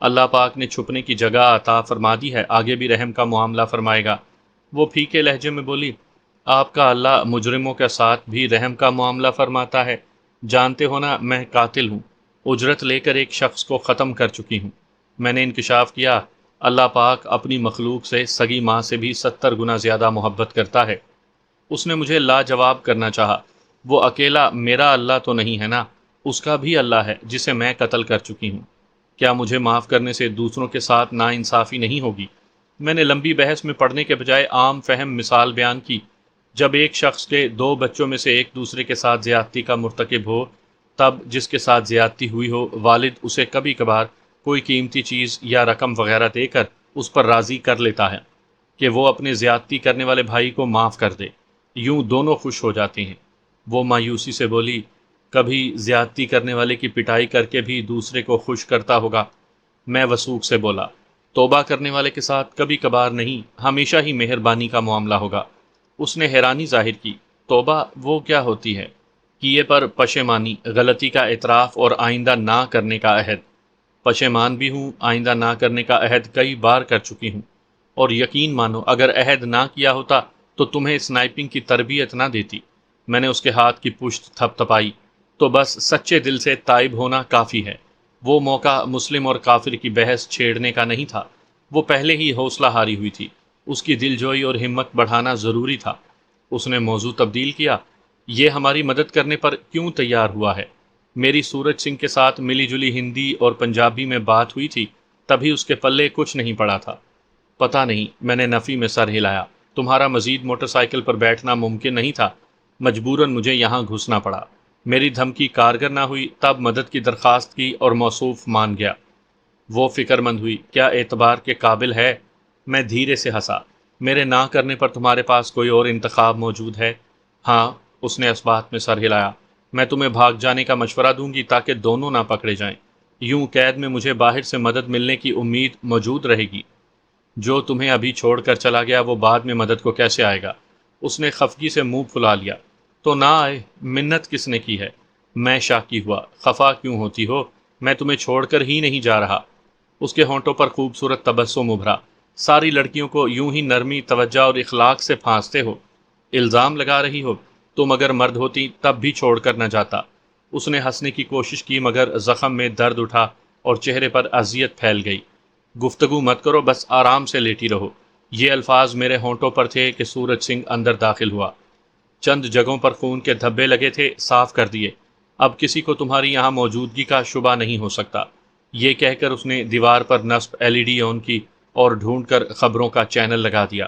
اللہ پاک نے چھپنے کی جگہ عطا فرما دی ہے، آگے بھی رحم کا معاملہ فرمائے گا۔ وہ پھیکے لہجے میں بولی، آپ کا اللہ مجرموں کے ساتھ بھی رحم کا معاملہ فرماتا ہے؟ جانتے ہو نا میں قاتل ہوں، اجرت لے کر ایک شخص کو ختم کر چکی ہوں۔ میں نے انکشاف کیا، اللہ پاک اپنی مخلوق سے سگی ماں سے بھی 70 گنا زیادہ محبت کرتا ہے۔ اس نے مجھے لاجواب کرنا چاہا، وہ اکیلا میرا اللہ تو نہیں ہے نا، اس کا بھی اللہ ہے جسے میں قتل کر چکی ہوں۔ کیا مجھے معاف کرنے سے دوسروں کے ساتھ ناانصافی نہیں ہوگی؟ میں نے لمبی بحث میں پڑنے کے بجائے عام فہم مثال بیان کی، جب ایک شخص کے 2 بچوں میں سے ایک دوسرے کے ساتھ زیادتی کا مرتکب ہو، تب جس کے ساتھ زیادتی ہوئی ہو والد اسے کبھی کبھار کوئی قیمتی چیز یا رقم وغیرہ دے کر اس پر راضی کر لیتا ہے کہ وہ اپنے زیادتی کرنے والے بھائی کو معاف کر دے، یوں دونوں خوش ہو جاتے ہیں۔ وہ مایوسی سے بولی، کبھی زیادتی کرنے والے کی پٹائی کر کے بھی دوسرے کو خوش کرتا ہوگا؟ میں وثوق سے بولا، توبہ کرنے والے کے ساتھ کبھی کبھار نہیں، ہمیشہ ہی مہربانی کا معاملہ ہوگا۔ اس نے حیرانی ظاہر کی، توبہ وہ کیا ہوتی ہے؟ کیے پر پشیمانی، غلطی کا اعتراف اور آئندہ نہ کرنے کا عہد۔ پشیمان بھی ہوں، آئندہ نہ کرنے کا عہد کئی بار کر چکی ہوں، اور یقین مانو اگر عہد نہ کیا ہوتا تو تمہیں اسنائپنگ کی تربیت نہ دیتی۔ میں نے اس کے ہاتھ کی پشت تھپ تھپائی، تو بس سچے دل سے تائب ہونا کافی ہے۔ وہ موقع مسلم اور کافر کی بحث چھیڑنے کا نہیں تھا، وہ پہلے ہی حوصلہ ہاری ہوئی تھی، اس کی دلجوئی اور ہمت بڑھانا ضروری تھا۔ اس نے موضوع تبدیل کیا، یہ ہماری مدد کرنے پر کیوں تیار ہوا ہے؟ میری سورج سنگھ کے ساتھ ملی جلی ہندی اور پنجابی میں بات ہوئی تھی، تبھی اس کے پلے کچھ نہیں پڑا تھا۔ پتہ نہیں، میں نے نفی میں سر ہلایا، تمہارا مزید موٹر سائیکل پر بیٹھنا ممکن نہیں تھا، مجبوراً مجھے یہاں گھسنا پڑا۔ میری دھمکی کارگر نہ ہوئی، تب مدد کی درخواست کی اور موصوف مان گیا۔ وہ فکر مند ہوئی، کیا اعتبار کے قابل ہے؟ میں دھیرے سے ہنسا، میرے نہ کرنے پر تمہارے پاس کوئی اور انتخاب موجود ہے؟ ہاں، اس نے اس بات میں سر ہلایا، میں تمہیں بھاگ جانے کا مشورہ دوں گی تاکہ دونوں نہ پکڑے جائیں، یوں قید میں مجھے باہر سے مدد ملنے کی امید موجود رہے گی۔ جو تمہیں ابھی چھوڑ کر چلا گیا وہ بعد میں مدد کو کیسے آئے گا؟ اس نے خفگی سے منہ پھلا لیا، تو نہ آئے، منت کس نے کی ہے؟ میں شاکی ہوا، خفا کیوں ہوتی ہو؟ میں تمہیں چھوڑ کر ہی نہیں جا رہا۔ اس کے ہونٹوں پر خوبصورت تبسم ابھرا، ساری لڑکیوں کو یوں ہی نرمی، توجہ اور اخلاق سے پھانستے ہو؟ الزام لگا رہی ہو؟ تم اگر مرد ہوتی تب بھی چھوڑ کر نہ جاتا۔ اس نے ہنسنے کی کوشش کی مگر زخم میں درد اٹھا اور چہرے پر اذیت پھیل گئی۔ گفتگو مت کرو، بس آرام سے لیٹی رہو۔ یہ الفاظ میرے ہونٹوں پر تھے کہ سورج سنگھ اندر داخل ہوا۔ چند جگہوں پر خون کے دھبے لگے تھے، صاف کر دیے، اب کسی کو تمہاری یہاں موجودگی کا شبہ نہیں ہو سکتا۔ یہ کہہ کر اس نے دیوار پر نصب LED آن کی اور ڈھونڈ کر خبروں کا چینل لگا دیا۔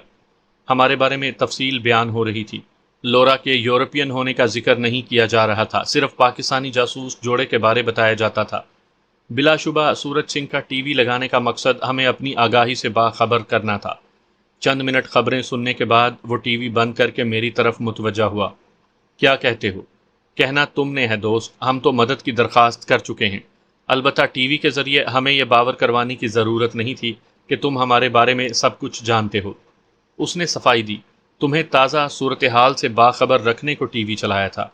ہمارے بارے میں تفصیل بیان ہو رہی تھی۔ لورا کے یورپین ہونے کا ذکر نہیں کیا جا رہا تھا، صرف پاکستانی جاسوس جوڑے کے بارے بتایا جاتا تھا۔ بلا شبہ سورج سنگھ کا ٹی وی لگانے کا مقصد ہمیں اپنی آگاہی سے باخبر کرنا تھا۔ چند منٹ خبریں سننے کے بعد وہ ٹی وی بند کر کے میری طرف متوجہ ہوا۔ کیا کہتے ہو؟ کہنا تم نے ہے دوست، ہم تو مدد کی درخواست کر چکے ہیں، البتہ ٹی وی کے ذریعے ہمیں یہ باور کروانے کی ضرورت نہیں تھی کہ تم ہمارے بارے میں سب کچھ جانتے ہو۔ اس نے صفائی دی، تمہیں تازہ صورتحال سے باخبر رکھنے کو ٹی وی چلایا تھا،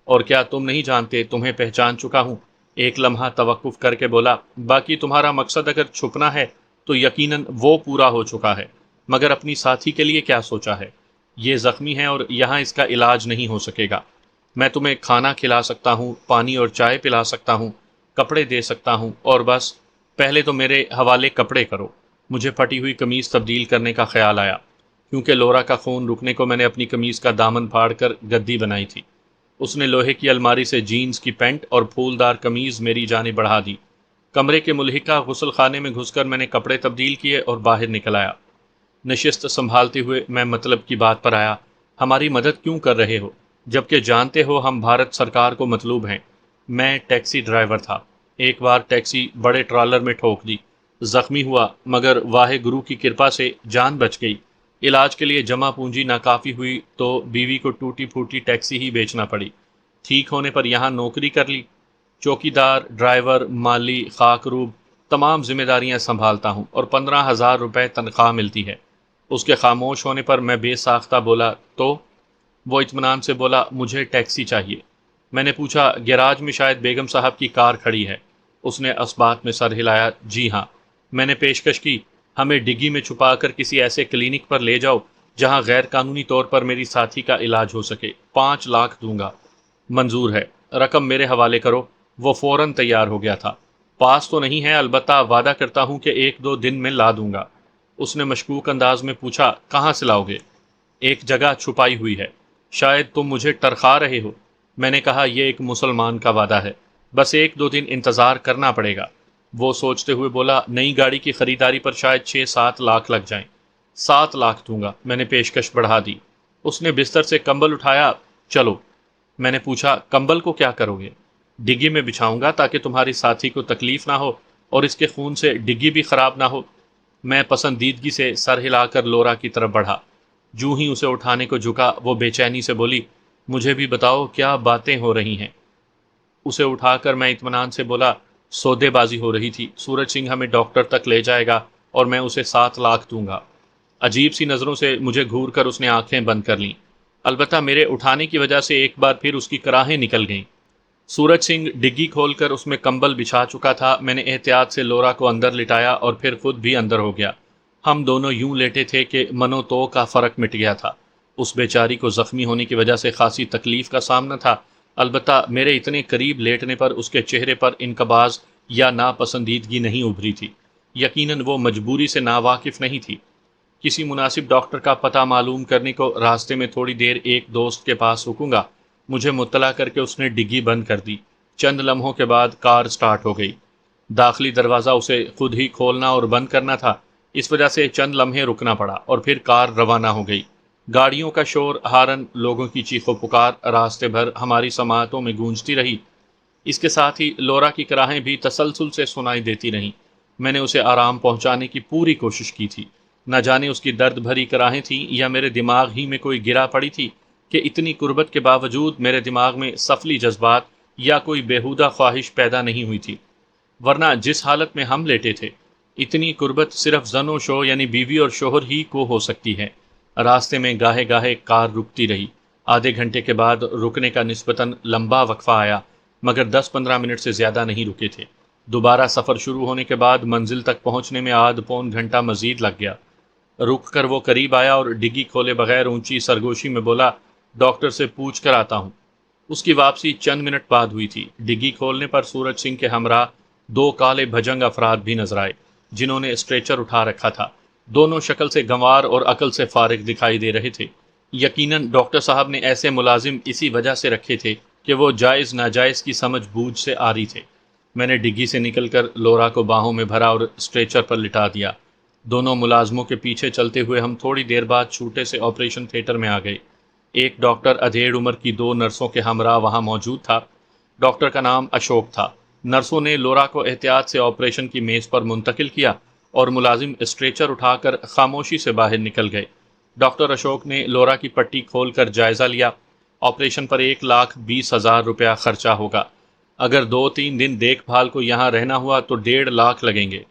اور کیا تم نہیں جانتے تمہیں پہچان چکا ہوں؟ ایک لمحہ توقف کر کے بولا، باقی تمہارا مقصد اگر چھپنا ہے تو یقیناً وہ پورا ہو چکا ہے، مگر اپنی ساتھی کے لیے کیا سوچا ہے؟ یہ زخمی ہے اور یہاں اس کا علاج نہیں ہو سکے گا۔ میں تمہیں کھانا کھلا سکتا ہوں، پانی اور چائے پلا سکتا ہوں، کپڑے دے سکتا ہوں، اور بس پہلے تو میرے حوالے کپڑے کرو۔ مجھے پھٹی ہوئی قمیض تبدیل کرنے کا خیال آیا، کیونکہ لورا کا خون رکنے کو میں نے اپنی قمیض کا دامن پھاڑ کر گدی بنائی تھی۔ اس نے لوہے کی الماری سے جینز کی پینٹ اور پھولدار قمیض میری جانب بڑھا دی۔ کمرے کے ملحقہ غسل خانے میں گھس کر میں نے کپڑے تبدیل کیے اور باہر نکل آیا۔ نشست سنبھالتے ہوئے میں مطلب کی بات پر آیا، ہماری مدد کیوں کر رہے ہو جبکہ جانتے ہو ہم بھارت سرکار کو مطلوب ہیں؟ میں ٹیکسی ڈرائیور تھا، ایک بار ٹیکسی بڑے ٹرالر میں ٹھوک دی، زخمی ہوا مگر واہ گرو کی کرپا سے جان بچ گئی۔ علاج کے لیے جمع پونجی ناکافی ہوئی تو بیوی کو ٹوٹی پھوٹی ٹیکسی ہی بیچنا پڑی۔ ٹھیک ہونے پر یہاں نوکری کر لی، چوکیدار، ڈرائیور، مالی، خاک روب تمام ذمہ داریاں سنبھالتا ہوں اور 15,000 روپے تنخواہ ملتی ہے۔ اس کے خاموش ہونے پر میں بے ساختہ بولا، تو؟ وہ اطمینان سے بولا، مجھے ٹیکسی چاہیے۔ میں نے پوچھا، گیراج میں شاید بیگم صاحب کی کار کھڑی ہے؟ اس نے اس بات میں سر ہلایا، جی ہاں۔ میں نے پیشکش کی، ہمیں ڈگی میں چھپا کر کسی ایسے کلینک پر لے جاؤ جہاں غیر قانونی طور پر میری ساتھی کا علاج ہو سکے، 5 لاکھ دوں گا۔ منظور ہے، رقم میرے حوالے کرو۔ وہ فوراً تیار ہو گیا تھا۔ پاس تو نہیں ہے، البتہ وعدہ کرتا ہوں کہ 1-2 دن میں لا دوں گا۔ اس نے مشکوک انداز میں پوچھا، کہاں سے لاؤ گے؟ ایک جگہ چھپائی ہوئی ہے، شاید تم مجھے ٹرخا رہے ہو۔ میں نے کہا، یہ ایک مسلمان کا وعدہ ہے، بس 1-2 دن انتظار کرنا پڑے گا۔ وہ سوچتے ہوئے بولا، نئی گاڑی کی خریداری پر شاید 6-7 لاکھ لگ جائیں۔ 7 لاکھ دوں گا، میں نے پیشکش بڑھا دی۔ اس نے بستر سے کمبل اٹھایا، چلو۔ میں نے پوچھا، کمبل کو کیا کرو گے؟ ڈگی میں بچھاؤں گا تاکہ تمہاری ساتھی کو تکلیف نہ ہو اور اس کے خون سے ڈگی بھی خراب نہ ہو۔ میں پسندیدگی سے سر ہلا کر لورا کی طرف بڑھا۔ جوں ہی اسے اٹھانے کو جھکا، وہ بے چینی سے بولی، مجھے بھی بتاؤ کیا باتیں ہو رہی ہیں۔ اسے اٹھا کر میں اطمینان سے بولا، سودے بازی ہو رہی تھی، سورج سنگھ ہمیں ڈاکٹر تک لے جائے گا اور میں اسے 7 لاکھ دوں گا۔ عجیب سی نظروں سے مجھے گھور کر اس نے آنکھیں بند کر لیں، البتہ میرے اٹھانے کی وجہ سے ایک بار پھر اس کی کراہیں نکل گئیں۔ سورج سنگھ ڈگی کھول کر اس میں کمبل بچھا چکا تھا۔ میں نے احتیاط سے لورا کو اندر لٹایا اور پھر خود بھی اندر ہو گیا۔ ہم دونوں یوں لیٹے تھے کہ منو تو کا فرق مٹ گیا تھا۔ اس بیچاری کو زخمی ہونے کی وجہ سے خاصی تکلیف کا سامنا تھا، البتہ میرے اتنے قریب لیٹنے پر اس کے چہرے پر انقباض یا ناپسندیدگی نہیں ابھری تھی۔ یقیناً وہ مجبوری سے ناواقف نہیں تھی۔ کسی مناسب ڈاکٹر کا پتہ معلوم کرنے کو راستے میں تھوڑی دیر ایک دوست کے پاس رکوں گا، مجھے مطلع کر کے اس نے ڈگی بند کر دی۔ چند لمحوں کے بعد کار سٹارٹ ہو گئی۔ داخلی دروازہ اسے خود ہی کھولنا اور بند کرنا تھا، اس وجہ سے چند لمحے رکنا پڑا اور پھر کار روانہ ہو گئی۔ گاڑیوں کا شور، ہارن، لوگوں کی چیخ و پکار راستے بھر ہماری سماعتوں میں گونجتی رہی۔ اس کے ساتھ ہی لورا کی کراہیں بھی تسلسل سے سنائی دیتی رہیں۔ میں نے اسے آرام پہنچانے کی پوری کوشش کی تھی۔ نہ جانے اس کی درد بھری کراہیں تھیں یا میرے دماغ ہی میں کوئی گرا پڑی تھی کہ اتنی قربت کے باوجود میرے دماغ میں سفلی جذبات یا کوئی بیہودہ خواہش پیدا نہیں ہوئی تھی، ورنہ جس حالت میں ہم لیٹے تھے، اتنی قربت صرف زن و شو یعنی بیوی اور شوہر ہی کو ہو سکتی ہے۔ راستے میں گاہے گاہے کار رکتی رہی۔ آدھے گھنٹے کے بعد رکنے کا نسبتاً لمبا وقفہ آیا، مگر 10-15 منٹ سے زیادہ نہیں رکے تھے۔ دوبارہ سفر شروع ہونے کے بعد منزل تک پہنچنے میں آدھ پون گھنٹہ مزید لگ گیا۔ رک کر وہ قریب آیا اور ڈگی کھولے بغیر اونچی سرگوشی میں بولا، ڈاکٹر سے پوچھ کر آتا ہوں۔ اس کی واپسی چند منٹ بعد ہوئی تھی۔ ڈگی کھولنے پر سورج سنگھ کے ہمراہ 2 کالے بھجنگ افراد بھی نظر آئے، جنہوں نے اسٹریچر اٹھا رکھا تھا۔ دونوں شکل سے گنوار اور عقل سے فارغ دکھائی دے رہے تھے۔ یقیناً ڈاکٹر صاحب نے ایسے ملازم اسی وجہ سے رکھے تھے کہ وہ جائز ناجائز کی سمجھ بوجھ سے آری تھے۔ میں نے ڈگی سے نکل کر لورا کو باہوں میں بھرا اور اسٹریچر پر لٹا دیا۔ دونوں ملازموں کے پیچھے چلتے ہوئے ہم تھوڑی دیر بعد چھوٹے سے آپریشن تھیٹر میں آ گئے۔ ایک ڈاکٹر ادھیڑ عمر کی 2 نرسوں کے ہمراہ وہاں موجود تھا۔ ڈاکٹر کا نام اشوک تھا۔ نرسوں نے لورا کو احتیاط سے آپریشن کی میز پر منتقل کیا اور ملازم اسٹریچر اٹھا کر خاموشی سے باہر نکل گئے۔ ڈاکٹر اشوک نے لورا کی پٹی کھول کر جائزہ لیا۔ آپریشن پر 1,20,000 روپیہ خرچہ ہوگا۔ اگر 2-3 دن دیکھ بھال کو یہاں رہنا ہوا تو 1.5 لاکھ لگیں گے۔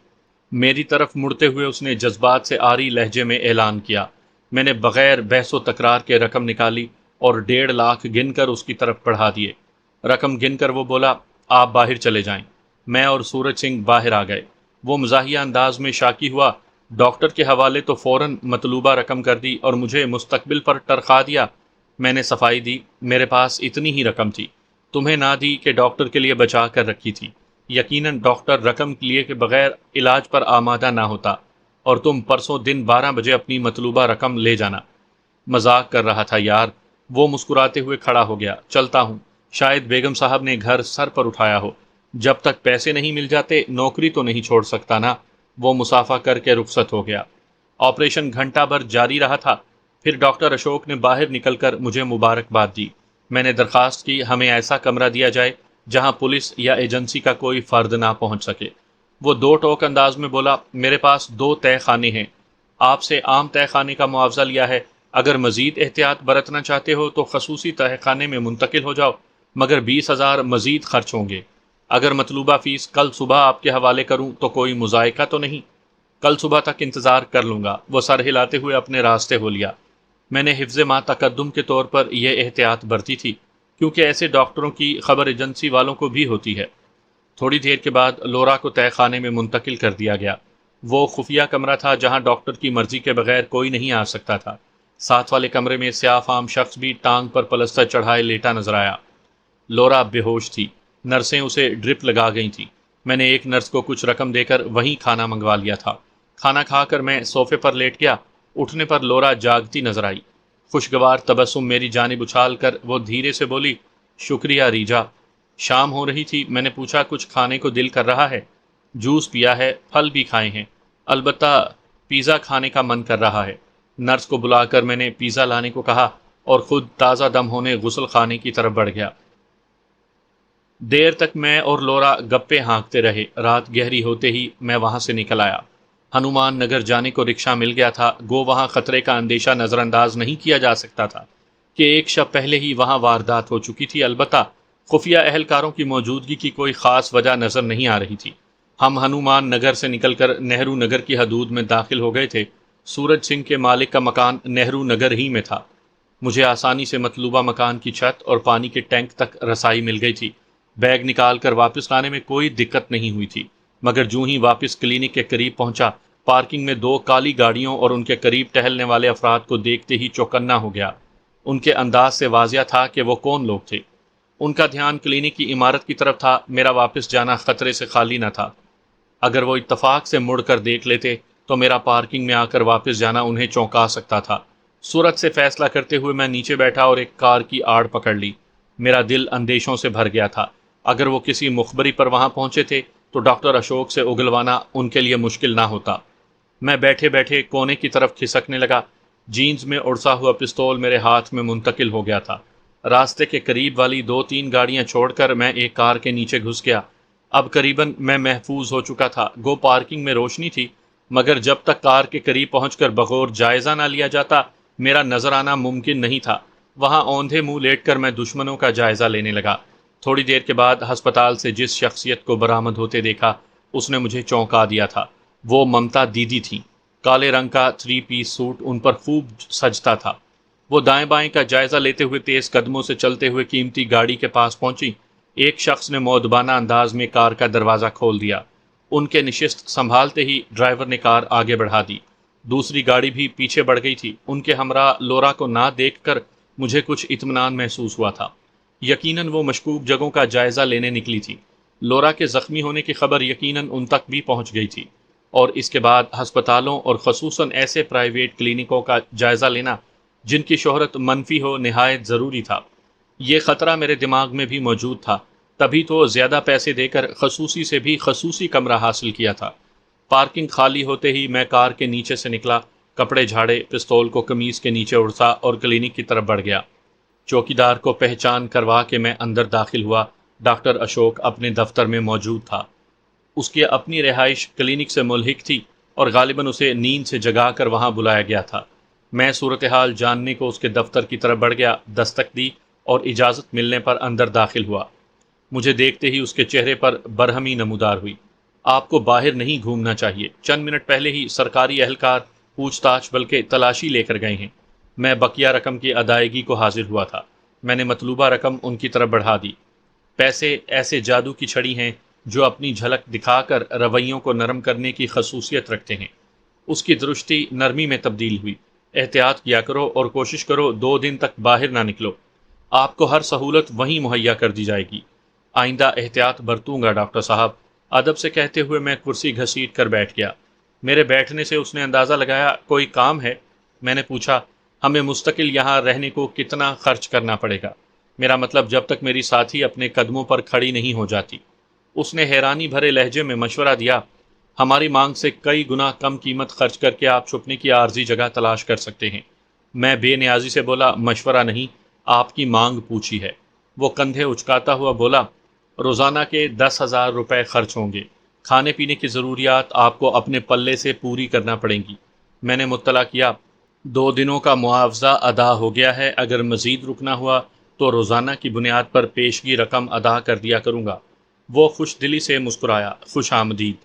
میری طرف مڑتے ہوئے اس نے جذبات سے آری لہجے میں اعلان کیا۔ میں نے بغیر بحث و تکرار کے رقم نکالی اور 1.5 لاکھ گن کر اس کی طرف بڑھا دیے۔ رقم گن کر وہ بولا، آپ باہر چلے جائیں۔ میں اور سورج سنگھ باہر آ گئے۔ وہ مزاحیہ انداز میں شاکی ہوا، ڈاکٹر کے حوالے تو فوراً مطلوبہ رقم کر دی اور مجھے مستقبل پر ٹرخا دیا۔ میں نے صفائی دی، میرے پاس اتنی ہی رقم تھی، تمہیں نہ دی کہ ڈاکٹر کے لیے بچا کر رکھی تھی۔ یقیناً ڈاکٹر رقم لیے کے بغیر علاج پر آمادہ نہ ہوتا، اور تم پرسوں دن 12 بجے اپنی مطلوبہ رقم لے جانا۔ مذاق کر رہا تھا یار۔ وہ مسکراتے ہوئے کھڑا ہو گیا، چلتا ہوں، شاید بیگم صاحب نے گھر سر پر اٹھایا ہو، جب تک پیسے نہیں مل جاتے نوکری تو نہیں چھوڑ سکتا نا۔ وہ مسافہ کر کے رخصت ہو گیا۔ آپریشن گھنٹہ بھر جاری رہا تھا، پھر ڈاکٹر اشوک نے باہر نکل کر مجھے مبارکباد دی۔ میں نے درخواست کی ہمیں ایسا کمرہ دیا جائے جہاں پولیس یا ایجنسی کا کوئی فرد نہ پہنچ سکے۔ وہ 2 ٹوک انداز میں بولا، میرے پاس 2 تہہ خانے ہیں، آپ سے عام تہہ خانے کا معاوضہ لیا ہے، اگر مزید احتیاط برتنا چاہتے ہو تو خصوصی تہہ خانے میں منتقل ہو جاؤ، مگر 20,000 مزید خرچ ہوں گے۔ اگر مطلوبہ فیس کل صبح آپ کے حوالے کروں تو کوئی مذائقہ تو نہیں؟ کل صبح تک انتظار کر لوں گا۔ وہ سر ہلاتے ہوئے اپنے راستے ہو لیا۔ میں نے حفظ ما تقدم کے طور پر یہ احتیاط برتی تھی، کیونکہ ایسے ڈاکٹروں کی خبر ایجنسی والوں کو بھی ہوتی ہے۔ تھوڑی دیر کے بعد لورا کو تہہ خانے میں منتقل کر دیا گیا۔ وہ خفیہ کمرہ تھا جہاں ڈاکٹر کی مرضی کے بغیر کوئی نہیں آ سکتا تھا۔ ساتھ والے کمرے میں سیاہ فام شخص بھی ٹانگ پر پلستر چڑھائے لیٹا نظر آیا۔ لورا بے ہوش تھی، نرسیں اسے ڈرپ لگا گئی تھیں۔ میں نے ایک نرس کو کچھ رقم دے کر وہیں کھانا منگوا لیا تھا۔ کھانا کھا کر میں صوفے پر لیٹ گیا۔ اٹھنے پر لورا جاگتی نظر آئی۔ خوشگوار تبسم میری جانب اچھال کر وہ دھیرے سے بولی، شکریہ ریجا۔ شام ہو رہی تھی، میں نے پوچھا کچھ کھانے کو دل کر رہا ہے؟ جوس پیا ہے، پھل بھی کھائے ہیں، البتہ پیزا کھانے کا من کر رہا ہے۔ نرس کو بلا کر میں نے پیزا لانے کو کہا اور خود تازہ دم ہونے غسل خانے کی طرف بڑھ گیا۔ دیر تک میں اور لورا گپے ہانکتے رہے۔ رات گہری ہوتے ہی میں وہاں سے نکل آیا۔ ہنومان نگر جانے کو رکشہ مل گیا تھا، گو وہاں خطرے کا اندیشہ نظر انداز نہیں کیا جا سکتا تھا کہ ایک شب پہلے ہی وہاں واردات ہو چکی تھی۔ البتہ خفیہ اہلکاروں کی موجودگی کی کوئی خاص وجہ نظر نہیں آ رہی تھی۔ ہم ہنومان نگر سے نکل کر نہرو نگر کی حدود میں داخل ہو گئے تھے۔ سورج سنگھ کے مالک کا مکان نہرو نگر ہی میں تھا۔ مجھے آسانی سے مطلوبہ مکان کی چھت اور پانی کے ٹینک تک رسائی مل گئی تھی۔ بیگ نکال کر واپس لانے میں کوئی دقت نہیں ہوئی تھی، مگر جوں ہی واپس کلینک کے قریب پہنچا، پارکنگ میں دو کالی گاڑیوں اور ان کے قریب ٹہلنے والے افراد کو دیکھتے ہی چوکنا ہو گیا۔ ان کے انداز سے واضح تھا کہ وہ کون لوگ تھے۔ ان کا دھیان کلینک کی عمارت کی طرف تھا۔ میرا واپس جانا خطرے سے خالی نہ تھا۔ اگر وہ اتفاق سے مڑ کر دیکھ لیتے تو میرا پارکنگ میں آ کر واپس جانا انہیں چونکا سکتا تھا۔ صورت سے فیصلہ کرتے ہوئے میں نیچے بیٹھا اور ایک کار کی آڑ پکڑ لی۔ میرا دل اندیشوں سے بھر گیا تھا۔ اگر وہ کسی مخبری پر وہاں پہنچے تھے تو ڈاکٹر اشوک سے اگلوانا ان کے لیے مشکل نہ ہوتا۔ میں بیٹھے بیٹھے کونے کی طرف کھسکنے لگا۔ جینز میں اڑسا ہوا پستول میرے ہاتھ میں منتقل ہو گیا تھا۔ راستے کے قریب والی دو تین گاڑیاں چھوڑ کر میں ایک کار کے نیچے گھس گیا۔ اب قریباً میں محفوظ ہو چکا تھا۔ گو پارکنگ میں روشنی تھی، مگر جب تک کار کے قریب پہنچ کر بغور جائزہ نہ لیا جاتا میرا نظر آنا ممکن نہیں تھا۔ وہاں اوندھے منہ لیٹ کر میں دشمنوں کا جائزہ لینے لگا۔ تھوڑی دیر کے بعد ہسپتال سے جس شخصیت کو برآمد ہوتے دیکھا اس نے مجھے چونکا دیا تھا۔ وہ ممتا دیدی تھیں۔ کالے رنگ کا 3 پیس سوٹ ان پر خوب سجتا تھا۔ وہ دائیں بائیں کا جائزہ لیتے ہوئے تیز قدموں سے چلتے ہوئے قیمتی گاڑی کے پاس پہنچی۔ ایک شخص نے مؤدبانہ انداز میں کار کا دروازہ کھول دیا۔ ان کے نشست سنبھالتے ہی ڈرائیور نے کار آگے بڑھا دی۔ دوسری گاڑی بھی پیچھے بڑھ گئی تھی۔ ان کے ہمراہ لورا کو نہ دیکھ کر مجھے کچھ اطمینان محسوس ہوا تھا۔ یقیناً وہ مشکوک جگہوں کا جائزہ لینے نکلی تھی۔ لورا کے زخمی ہونے کی خبر یقیناً ان تک بھی پہنچ گئی تھی، اور اس کے بعد ہسپتالوں اور خصوصاً ایسے پرائیویٹ کلینکوں کا جائزہ لینا جن کی شہرت منفی ہو نہایت ضروری تھا۔ یہ خطرہ میرے دماغ میں بھی موجود تھا، تبھی تو زیادہ پیسے دے کر خصوصی سے بھی خصوصی کمرہ حاصل کیا تھا۔ پارکنگ خالی ہوتے ہی میں کار کے نیچے سے نکلا، کپڑے جھاڑے، پستول کو قمیض کے نیچے اڑسا اور کلینک کی طرف بڑھ گیا۔ چوکیدار کو پہچان کروا کے میں اندر داخل ہوا۔ ڈاکٹر اشوک اپنے دفتر میں موجود تھا۔ اس کی اپنی رہائش کلینک سے ملحق تھی اور غالباً اسے نیند سے جگا کر وہاں بلایا گیا تھا۔ میں صورتحال جاننے کو اس کے دفتر کی طرف بڑھ گیا، دستک دی اور اجازت ملنے پر اندر داخل ہوا۔ مجھے دیکھتے ہی اس کے چہرے پر برہمی نمودار ہوئی۔ آپ کو باہر نہیں گھومنا چاہیے، چند منٹ پہلے ہی سرکاری اہلکار پوچھ تاچھ بلکہ تلاشی لے کر گئے ہیں۔ میں بقیہ رقم کی ادائیگی کو حاضر ہوا تھا۔ میں نے مطلوبہ رقم ان کی طرف بڑھا دی۔ پیسے ایسے جادو کی چھڑی ہیں جو اپنی جھلک دکھا کر رویوں کو نرم کرنے کی خصوصیت رکھتے ہیں۔ اس کی درشتی نرمی میں تبدیل ہوئی۔ احتیاط کیا کرو اور کوشش کرو 2 دن تک باہر نہ نکلو۔ آپ کو ہر سہولت وہیں مہیا کر دی جائے گی۔ آئندہ احتیاط برتوں گا ڈاکٹر صاحب، ادب سے کہتے ہوئے میں کرسی گھسیٹ کر بیٹھ گیا۔ میرے بیٹھنے سے اس نے اندازہ لگایا کوئی کام ہے۔ میں نے پوچھا ہمیں مستقل یہاں رہنے کو کتنا خرچ کرنا پڑے گا؟ میرا مطلب جب تک میری ساتھی اپنے قدموں پر کھڑی نہیں ہو جاتی۔ اس نے حیرانی بھرے لہجے میں مشورہ دیا، ہماری مانگ سے کئی گنا کم قیمت خرچ کر کے آپ چھپنے کی عارضی جگہ تلاش کر سکتے ہیں۔ میں بے نیازی سے بولا، مشورہ نہیں، آپ کی مانگ پوچھی ہے۔ وہ کندھے اچکاتا ہوا بولا، روزانہ کے 10,000 روپے خرچ ہوں گے۔ کھانے پینے کی ضروریات آپ کو اپنے پلے سے پوری کرنا پڑیں گی۔ میں نے مطلع کیا، 2 دنوں کا معاوضہ ادا ہو گیا ہے، اگر مزید رکنا ہوا تو روزانہ کی بنیاد پر پیشگی رقم ادا کر دیا کروں گا۔ وہ خوش دلی سے مسکرایا، خوش آمدید،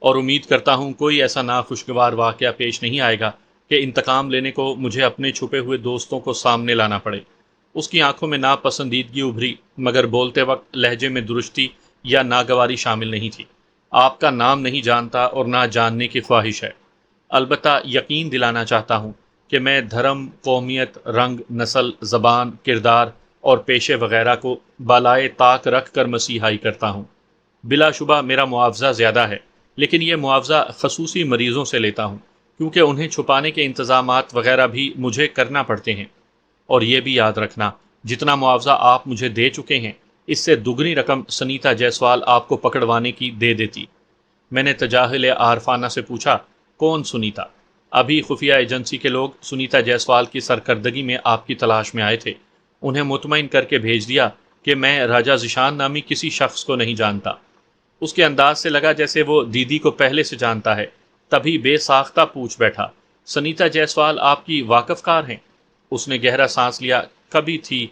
اور امید کرتا ہوں کوئی ایسا ناخوشگوار واقعہ پیش نہیں آئے گا کہ انتقام لینے کو مجھے اپنے چھپے ہوئے دوستوں کو سامنے لانا پڑے۔ اس کی آنکھوں میں ناپسندیدگی ابھری، مگر بولتے وقت لہجے میں درشتی یا ناگواری شامل نہیں تھی۔ آپ کا نام نہیں جانتا اور نہ جاننے کی خواہش ہے، البتہ یقین دلانا چاہتا ہوں کہ میں دھرم، قومیت، رنگ، نسل، زبان، کردار اور پیشے وغیرہ کو بالائے طاق رکھ کر مسیحائی کرتا ہوں۔ بلا شبہ میرا معاوضہ زیادہ ہے، لیکن یہ معاوضہ خصوصی مریضوں سے لیتا ہوں، کیونکہ انہیں چھپانے کے انتظامات وغیرہ بھی مجھے کرنا پڑتے ہیں۔ اور یہ بھی یاد رکھنا، جتنا معاوضہ آپ مجھے دے چکے ہیں، اس سے دگنی رقم سنیتا جیسوال آپ کو پکڑوانے کی دے دیتی۔ میں نے تجاہل عارفانہ سے پوچھا، کون سنیتا؟ ابھی خفیہ ایجنسی کے لوگ سنیتا جیسوال کی سرکردگی میں آپ کی تلاش میں آئے تھے۔ انہیں مطمئن کر کے بھیج دیا کہ میں راجہ ذیشان نامی کسی شخص کو نہیں جانتا۔ اس کے انداز سے لگا جیسے وہ دیدی کو پہلے سے جانتا ہے، تبھی بے ساختہ پوچھ بیٹھا، سنیتا جیسوال آپ کی واقف کار ہیں؟ اس نے گہرا سانس لیا، کبھی تھی،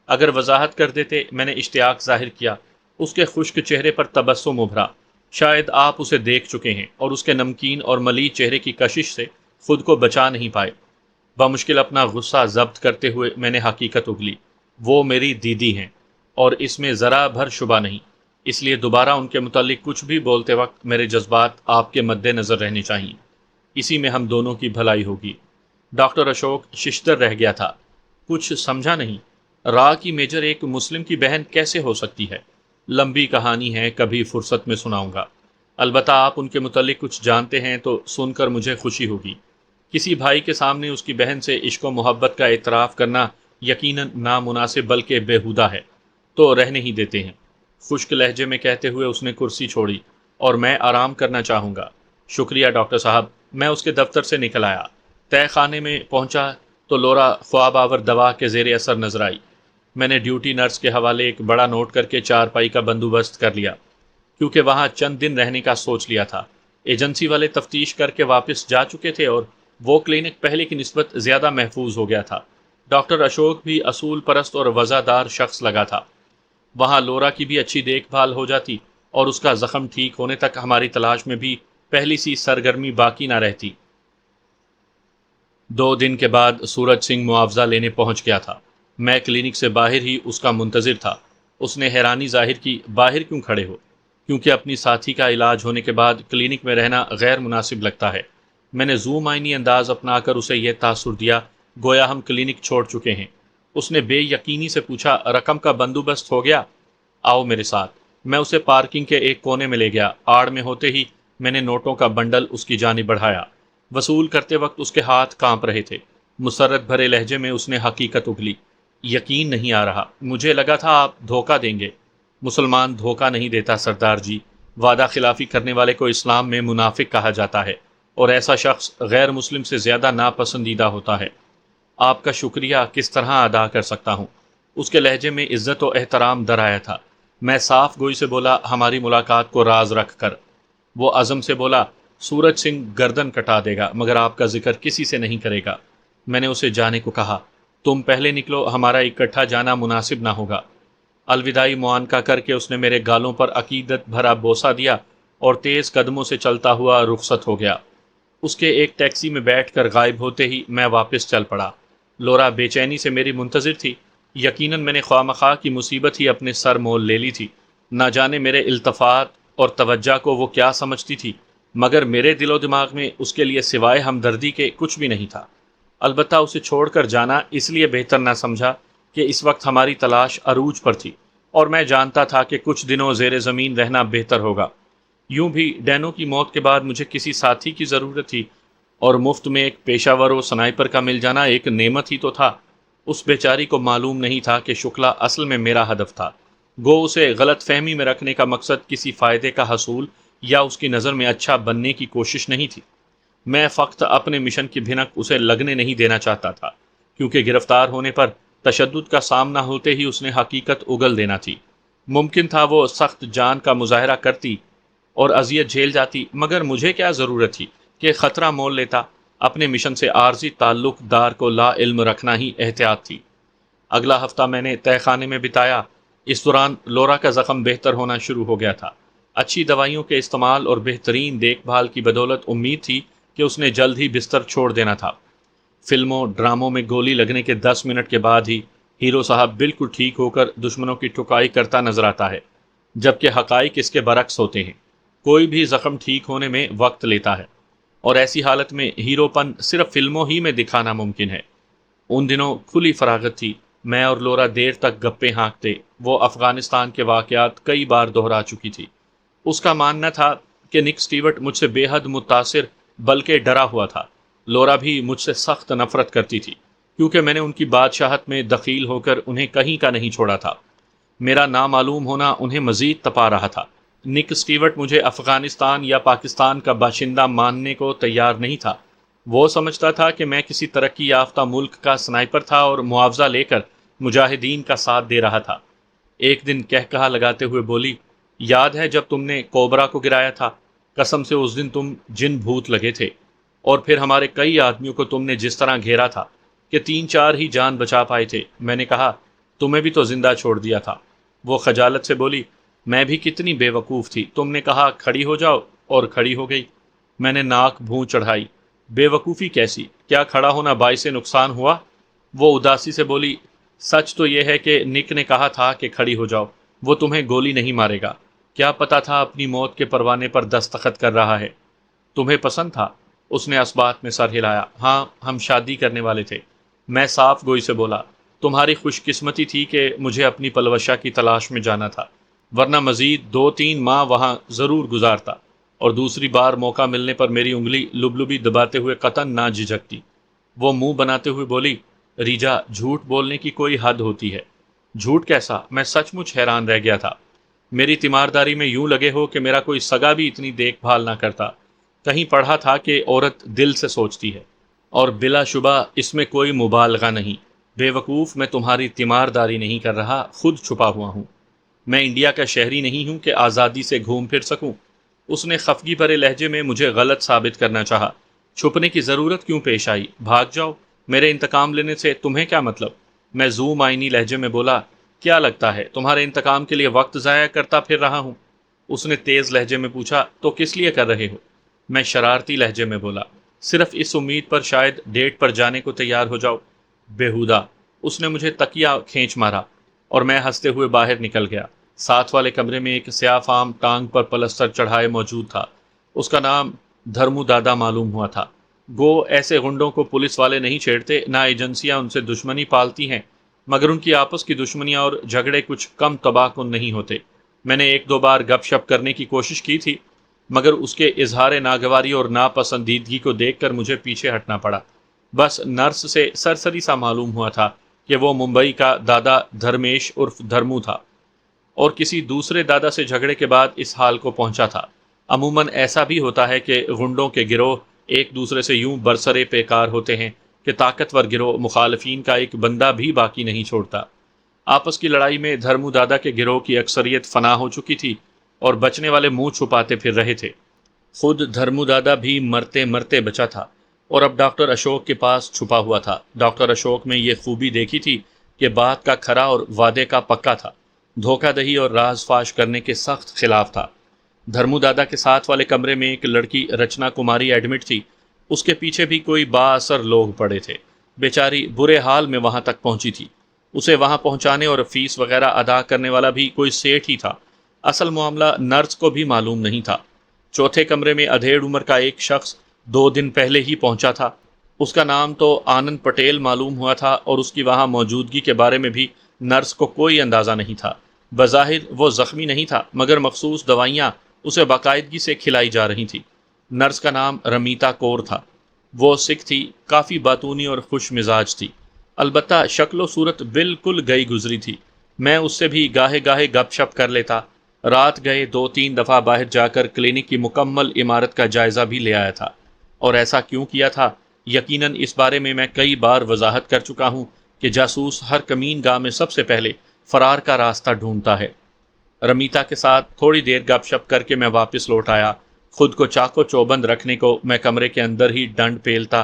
اگر وضاحت کر دیتے۔ میں نے اشتیاق ظاہر کیا۔ اس کے خشک چہرے پر تبسم ابھرا۔ شاید آپ اسے دیکھ چکے ہیں اور اس کے نمکین اور ملیح چہرے کی کشش سے خود کو بچا نہیں پائے۔ بمشکل اپنا غصہ ضبط کرتے ہوئے میں نے حقیقت اگلی، وہ میری دیدی ہیں، اور اس میں ذرا بھر شبہ نہیں۔ اس لیے دوبارہ ان کے متعلق کچھ بھی بولتے وقت میرے جذبات آپ کے مد نظر رہنے چاہیے، اسی میں ہم دونوں کی بھلائی ہوگی۔ ڈاکٹر اشوک ششتر رہ گیا تھا، کچھ سمجھا نہیں۔ را کی میجر ایک مسلم کی بہن کیسے ہو سکتی ہے؟ لمبی کہانی ہے، کبھی فرصت میں سناؤں گا۔ البتہ آپ ان کے متعلق کچھ جانتے ہیں تو سن کر مجھے خوشی ہوگی۔ کسی بھائی کے سامنے اس کی بہن سے عشق و محبت کا اعتراف کرنا یقیناً نامناسب بلکہ بیہودہ ہے، تو رہنے ہی دیتے ہیں۔ خشک لہجے میں کہتے ہوئے اس نے کرسی چھوڑی، اور میں آرام کرنا چاہوں گا۔ شکریہ ڈاکٹر صاحب۔ میں اس کے دفتر سے نکل آیا، تہہ خانے میں پہنچا تو لورا خواب آور دوا کے زیر اثر نظر آئی۔ میں نے ڈیوٹی نرس کے حوالے ایک بڑا نوٹ کر کے چارپائی کا بندوبست کر لیا، کیونکہ وہاں چند دن رہنے کا سوچ لیا تھا۔ ایجنسی والے تفتیش کر کے واپس جا چکے تھے اور وہ کلینک پہلے کی نسبت زیادہ محفوظ ہو گیا تھا۔ ڈاکٹر اشوک بھی اصول پرست اور وزادار شخص لگا تھا۔ وہاں لورا کی بھی اچھی دیکھ بھال ہو جاتی اور اس کا زخم ٹھیک ہونے تک ہماری تلاش میں بھی پہلی سی سرگرمی باقی نہ رہتی۔ 2 دن کے بعد سورج سنگھ معاوضہ لینے پہنچ گیا تھا۔ میں کلینک سے باہر ہی اس کا منتظر تھا۔ اس نے حیرانی ظاہر کی، باہر کیوں کھڑے ہو؟ کیونکہ اپنی ساتھی کا علاج ہونے کے بعد کلینک میں رہنا غیر مناسب لگتا ہے۔ میں نے زوم آئینی انداز اپنا کر اسے یہ تاثر دیا گویا ہم کلینک چھوڑ چکے ہیں۔ اس نے بے یقینی سے پوچھا، رقم کا بندوبست ہو گیا؟ آؤ میرے ساتھ۔ میں اسے پارکنگ کے ایک کونے میں لے گیا۔ آڑ میں ہوتے ہی میں نے نوٹوں کا بنڈل اس کی جانب بڑھایا۔ وصول کرتے وقت اس کے ہاتھ کانپ رہے تھے۔ مسرت بھرے لہجے میں اس نے حقیقت اگلی، یقین نہیں آ رہا، مجھے لگا تھا آپ دھوکہ دیں گے۔ مسلمان دھوکہ نہیں دیتا سردار جی، وعدہ خلافی کرنے والے کو اسلام میں منافق کہا جاتا ہے، اور ایسا شخص غیر مسلم سے زیادہ ناپسندیدہ ہوتا ہے۔ آپ کا شکریہ کس طرح ادا کر سکتا ہوں؟ اس کے لہجے میں عزت و احترام در آیا تھا۔ میں صاف گوئی سے بولا، ہماری ملاقات کو راز رکھ کر۔ وہ عزم سے بولا، سورج سنگھ گردن کٹا دے گا مگر آپ کا ذکر کسی سے نہیں کرے گا۔ میں نے اسے جانے کو کہا، تم پہلے نکلو، ہمارا اکٹھا جانا مناسب نہ ہوگا۔ الوداعی معانقہ کر کے اس نے میرے گالوں پر عقیدت بھرا بوسہ دیا اور تیز قدموں سے چلتا ہوا رخصت ہو گیا۔ اس کے ایک ٹیکسی میں بیٹھ کر غائب ہوتے ہی میں واپس چل پڑا۔ لورا بے چینی سے میری منتظر تھی۔ یقیناً میں نے خواہ مخواہ کی مصیبت ہی اپنے سر مول لے لی تھی۔ نہ جانے میرے التفات اور توجہ کو وہ کیا سمجھتی تھی، مگر میرے دل و دماغ میں اس کے لیے سوائے ہمدردی کے کچھ بھی نہیں تھا۔ البتہ اسے چھوڑ کر جانا اس لیے بہتر نہ سمجھا کہ اس وقت ہماری تلاش عروج پر تھی، اور میں جانتا تھا کہ کچھ دنوں زیر زمین رہنا بہتر ہوگا۔ یوں بھی ڈینو کی موت کے بعد مجھے کسی ساتھی کی ضرورت تھی، اور مفت میں ایک پیشہ ور و سنائپر کا مل جانا ایک نعمت ہی تو تھا۔ اس بیچاری کو معلوم نہیں تھا کہ شکلا اصل میں میرا ہدف تھا۔ گو اسے غلط فہمی میں رکھنے کا مقصد کسی فائدے کا حصول یا اس کی نظر میں اچھا بننے کی کوشش نہیں تھی۔ میں فقط اپنے مشن کی بھنک اسے لگنے نہیں دینا چاہتا تھا، کیونکہ گرفتار ہونے پر تشدد کا سامنا ہوتے ہی اس نے حقیقت اگل دینا تھی۔ ممکن تھا وہ سخت جان کا مظاہرہ کرتی اور اذیت جھیل جاتی، مگر مجھے کیا ضرورت تھی کہ خطرہ مول لیتا؟ اپنے مشن سے عارضی تعلق دار کو لا علم رکھنا ہی احتیاط تھی۔ اگلا ہفتہ میں نے تہہ خانے میں بتایا۔ اس دوران لورا کا زخم بہتر ہونا شروع ہو گیا تھا۔ اچھی دوائیوں کے استعمال اور بہترین دیکھ بھال کی بدولت امید تھی کہ اس نے جلد ہی بستر چھوڑ دینا تھا۔ فلموں ڈراموں میں گولی لگنے کے 10 منٹ کے بعد ہی ہیرو صاحب بالکل ٹھیک ہو کر دشمنوں کی ٹھکائی کرتا نظر آتا ہے، جبکہ حقائق اس کے برعکس ہوتے ہیں۔ کوئی بھی زخم ٹھیک ہونے میں وقت لیتا ہے، اور ایسی حالت میں ہیرو پن صرف فلموں ہی میں دکھانا ممکن ہے۔ ان دنوں کھلی فراغت تھی، میں اور لورا دیر تک گپے ہانکتے۔ وہ افغانستان کے واقعات کئی بار دہرا چکی تھی۔ اس کا ماننا تھا کہ نک سٹیورٹ مجھ سے بے حد متاثر بلکہ ڈرا ہوا تھا۔ لورا بھی مجھ سے سخت نفرت کرتی تھی، کیونکہ میں نے ان کی بادشاہت میں دخیل ہو کر انہیں کہیں کا نہیں چھوڑا تھا۔ میرا نامعلوم ہونا انہیں مزید تپا رہا تھا۔ نک سٹیورٹ مجھے افغانستان یا پاکستان کا باشندہ ماننے کو تیار نہیں تھا۔ وہ سمجھتا تھا کہ میں کسی ترقی یافتہ ملک کا سنائپر تھا اور معاوضہ لے کر مجاہدین کا ساتھ دے رہا تھا۔ ایک دن کہا لگاتے ہوئے بولی، یاد ہے جب تم نے کوبرا کو گرایا تھا؟ قسم سے اس دن تم جن بھوت لگے تھے، اور پھر ہمارے کئی آدمیوں کو تم نے جس طرح گھیرا تھا کہ 3-4 ہی جان بچا پائے تھے۔ میں نے کہا، تمہیں بھی تو زندہ چھوڑ دیا تھا۔ وہ خجالت سے بولی، میں بھی کتنی بے وقوف تھی، تم نے کہا کھڑی ہو جاؤ اور کھڑی ہو گئی۔ میں نے ناک بھون چڑھائی، بے وقوفی کیسی؟ کیا کھڑا ہونا باعث نقصان ہوا؟ وہ اداسی سے بولی، سچ تو یہ ہے کہ نک نے کہا تھا کہ کھڑی ہو جاؤ، وہ تمہیں گولی نہیں مارے گا۔ کیا پتا تھا اپنی موت کے پروانے پر دستخط کر رہا ہے۔ تمہیں پسند تھا؟ اس نے اسبات میں سر ہلایا۔ ہاں، ہم شادی کرنے والے تھے۔ میں صاف گوئی سے بولا، تمہاری خوش قسمتی تھی کہ مجھے اپنی پلوشا کی تلاش میں جانا تھا، ورنہ مزید 2-3 ماہ وہاں ضرور گزارتا، اور دوسری بار موقع ملنے پر میری انگلی لبلبی دباتے ہوئے قطعاً نہ جھجکتی۔ وہ منہ بناتے ہوئے بولی، ریجا، جھوٹ بولنے کی کوئی حد ہوتی ہے۔ جھوٹ کیسا؟ میں سچ مچ حیران رہ گیا تھا۔ میری تیمارداری میں یوں لگے ہو کہ میرا کوئی سگا بھی اتنی دیکھ بھال نہ کرتا۔ کہیں پڑھا تھا کہ عورت دل سے سوچتی ہے، اور بلا شبہ اس میں کوئی مبالغہ نہیں۔ بے وقوف، میں تمہاری تیمارداری نہیں کر رہا، خود چھپا ہوا ہوں۔ میں انڈیا کا شہری نہیں ہوں کہ آزادی سے گھوم پھر سکوں۔ اس نے خفگی بھرے لہجے میں مجھے غلط ثابت کرنا چاہا۔ چھپنے کی ضرورت کیوں پیش آئی؟ بھاگ جاؤ، میرے انتقام لینے سے تمہیں کیا مطلب؟ میں زوم آئینی لہجے میں بولا، کیا لگتا ہے تمہارے انتقام کے لیے وقت ضائع کرتا پھر رہا ہوں؟ اس نے تیز لہجے میں پوچھا، تو کس لیے کر رہے ہو؟ میں شرارتی لہجے میں بولا، صرف اس امید پر شاید ڈیٹ پر جانے کو تیار ہو جاؤ۔ بےہودہ۔ اس نے مجھے تکیہ کھینچ مارا اور میں ہنستے ہوئے باہر نکل گیا۔ ساتھ والے کمرے میں ایک سیاہ فام ٹانگ پر پلستر چڑھائے موجود تھا۔ اس کا نام دھرمو دادا معلوم ہوا تھا۔ گو ایسے غنڈوں کو پولیس والے نہیں چھیڑتے، نہ ایجنسیاں ان سے دشمنی پالتی ہیں، مگر ان کی آپس کی دشمنیاں اور جھگڑے کچھ کم تباہ کن نہیں ہوتے۔ میں نے 1-2 بار گپ شپ کرنے کی کوشش کی تھی، مگر اس کے اظہار ناگواری اور ناپسندیدگی کو دیکھ کر مجھے پیچھے ہٹنا پڑا۔ بس نرس سے سرسری سا معلوم ہوا تھا کہ وہ ممبئی کا دادا دھرمیش عرف دھرمو تھا، اور کسی دوسرے دادا سے جھگڑے کے بعد اس حال کو پہنچا تھا۔ عموماً ایسا بھی ہوتا ہے کہ غنڈوں کے گروہ ایک دوسرے سے یوں برسرے پیکار ہوتے ہیں کہ طاقتور گروہ مخالفین کا ایک بندہ بھی باقی نہیں چھوڑتا۔ آپس کی لڑائی میں دھرمو دادا کے گروہ کی اکثریت فنا ہو چکی تھی، اور بچنے والے منہ چھپاتے پھر رہے تھے۔ خود دھرمو دادا بھی مرتے مرتے بچا تھا، اور اب ڈاکٹر اشوک کے پاس چھپا ہوا تھا۔ ڈاکٹر اشوک میں یہ خوبی دیکھی تھی کہ بات کا کھرا اور وعدے کا پکا تھا، دھوکہ دہی اور راز فاش کرنے کے سخت خلاف تھا۔ دھرمو دادا کے ساتھ والے کمرے میں ایک لڑکی رچنا کماری ایڈمٹ تھی۔ اس کے پیچھے بھی کوئی با اثر لوگ پڑے تھے۔ بیچاری برے حال میں وہاں تک پہنچی تھی۔ اسے وہاں پہنچانے اور فیس وغیرہ ادا کرنے والا بھی کوئی سیٹ ہی تھا۔ اصل معاملہ نرس کو بھی معلوم نہیں تھا۔ چوتھے کمرے میں ادھیڑ عمر کا ایک شخص 2 دن پہلے ہی پہنچا تھا۔ اس کا نام تو آنند پٹیل معلوم ہوا تھا، اور اس کی وہاں موجودگی کے بارے میں بھی نرس کو کوئی اندازہ نہیں تھا۔ بظاہر وہ زخمی نہیں تھا، مگر مخصوص دوائیاں اسے باقاعدگی سے کھلائی جا رہی تھیں۔ نرس کا نام رمیتا کور تھا۔ وہ سکھ تھی، کافی باتونی اور خوش مزاج تھی، البتہ شکل و صورت بالکل گئی گزری تھی۔ میں اس سے بھی گاہے گاہے گپ شپ کر لیتا۔ رات گئے 2-3 دفعہ باہر جا کر کلینک کی مکمل عمارت کا جائزہ بھی لے آیا تھا۔ اور ایسا کیوں کیا تھا؟ یقیناً اس بارے میں کئی بار وضاحت کر چکا ہوں کہ جاسوس ہر کمین گاہ میں سب سے پہلے فرار کا راستہ ڈھونڈتا ہے۔ رمیتا کے ساتھ تھوڑی دیر گپ شپ کر کے میں واپس لوٹ آیا۔ خود کو چاقو چوبند رکھنے کو میں کمرے کے اندر ہی ڈنڈ پیلتا،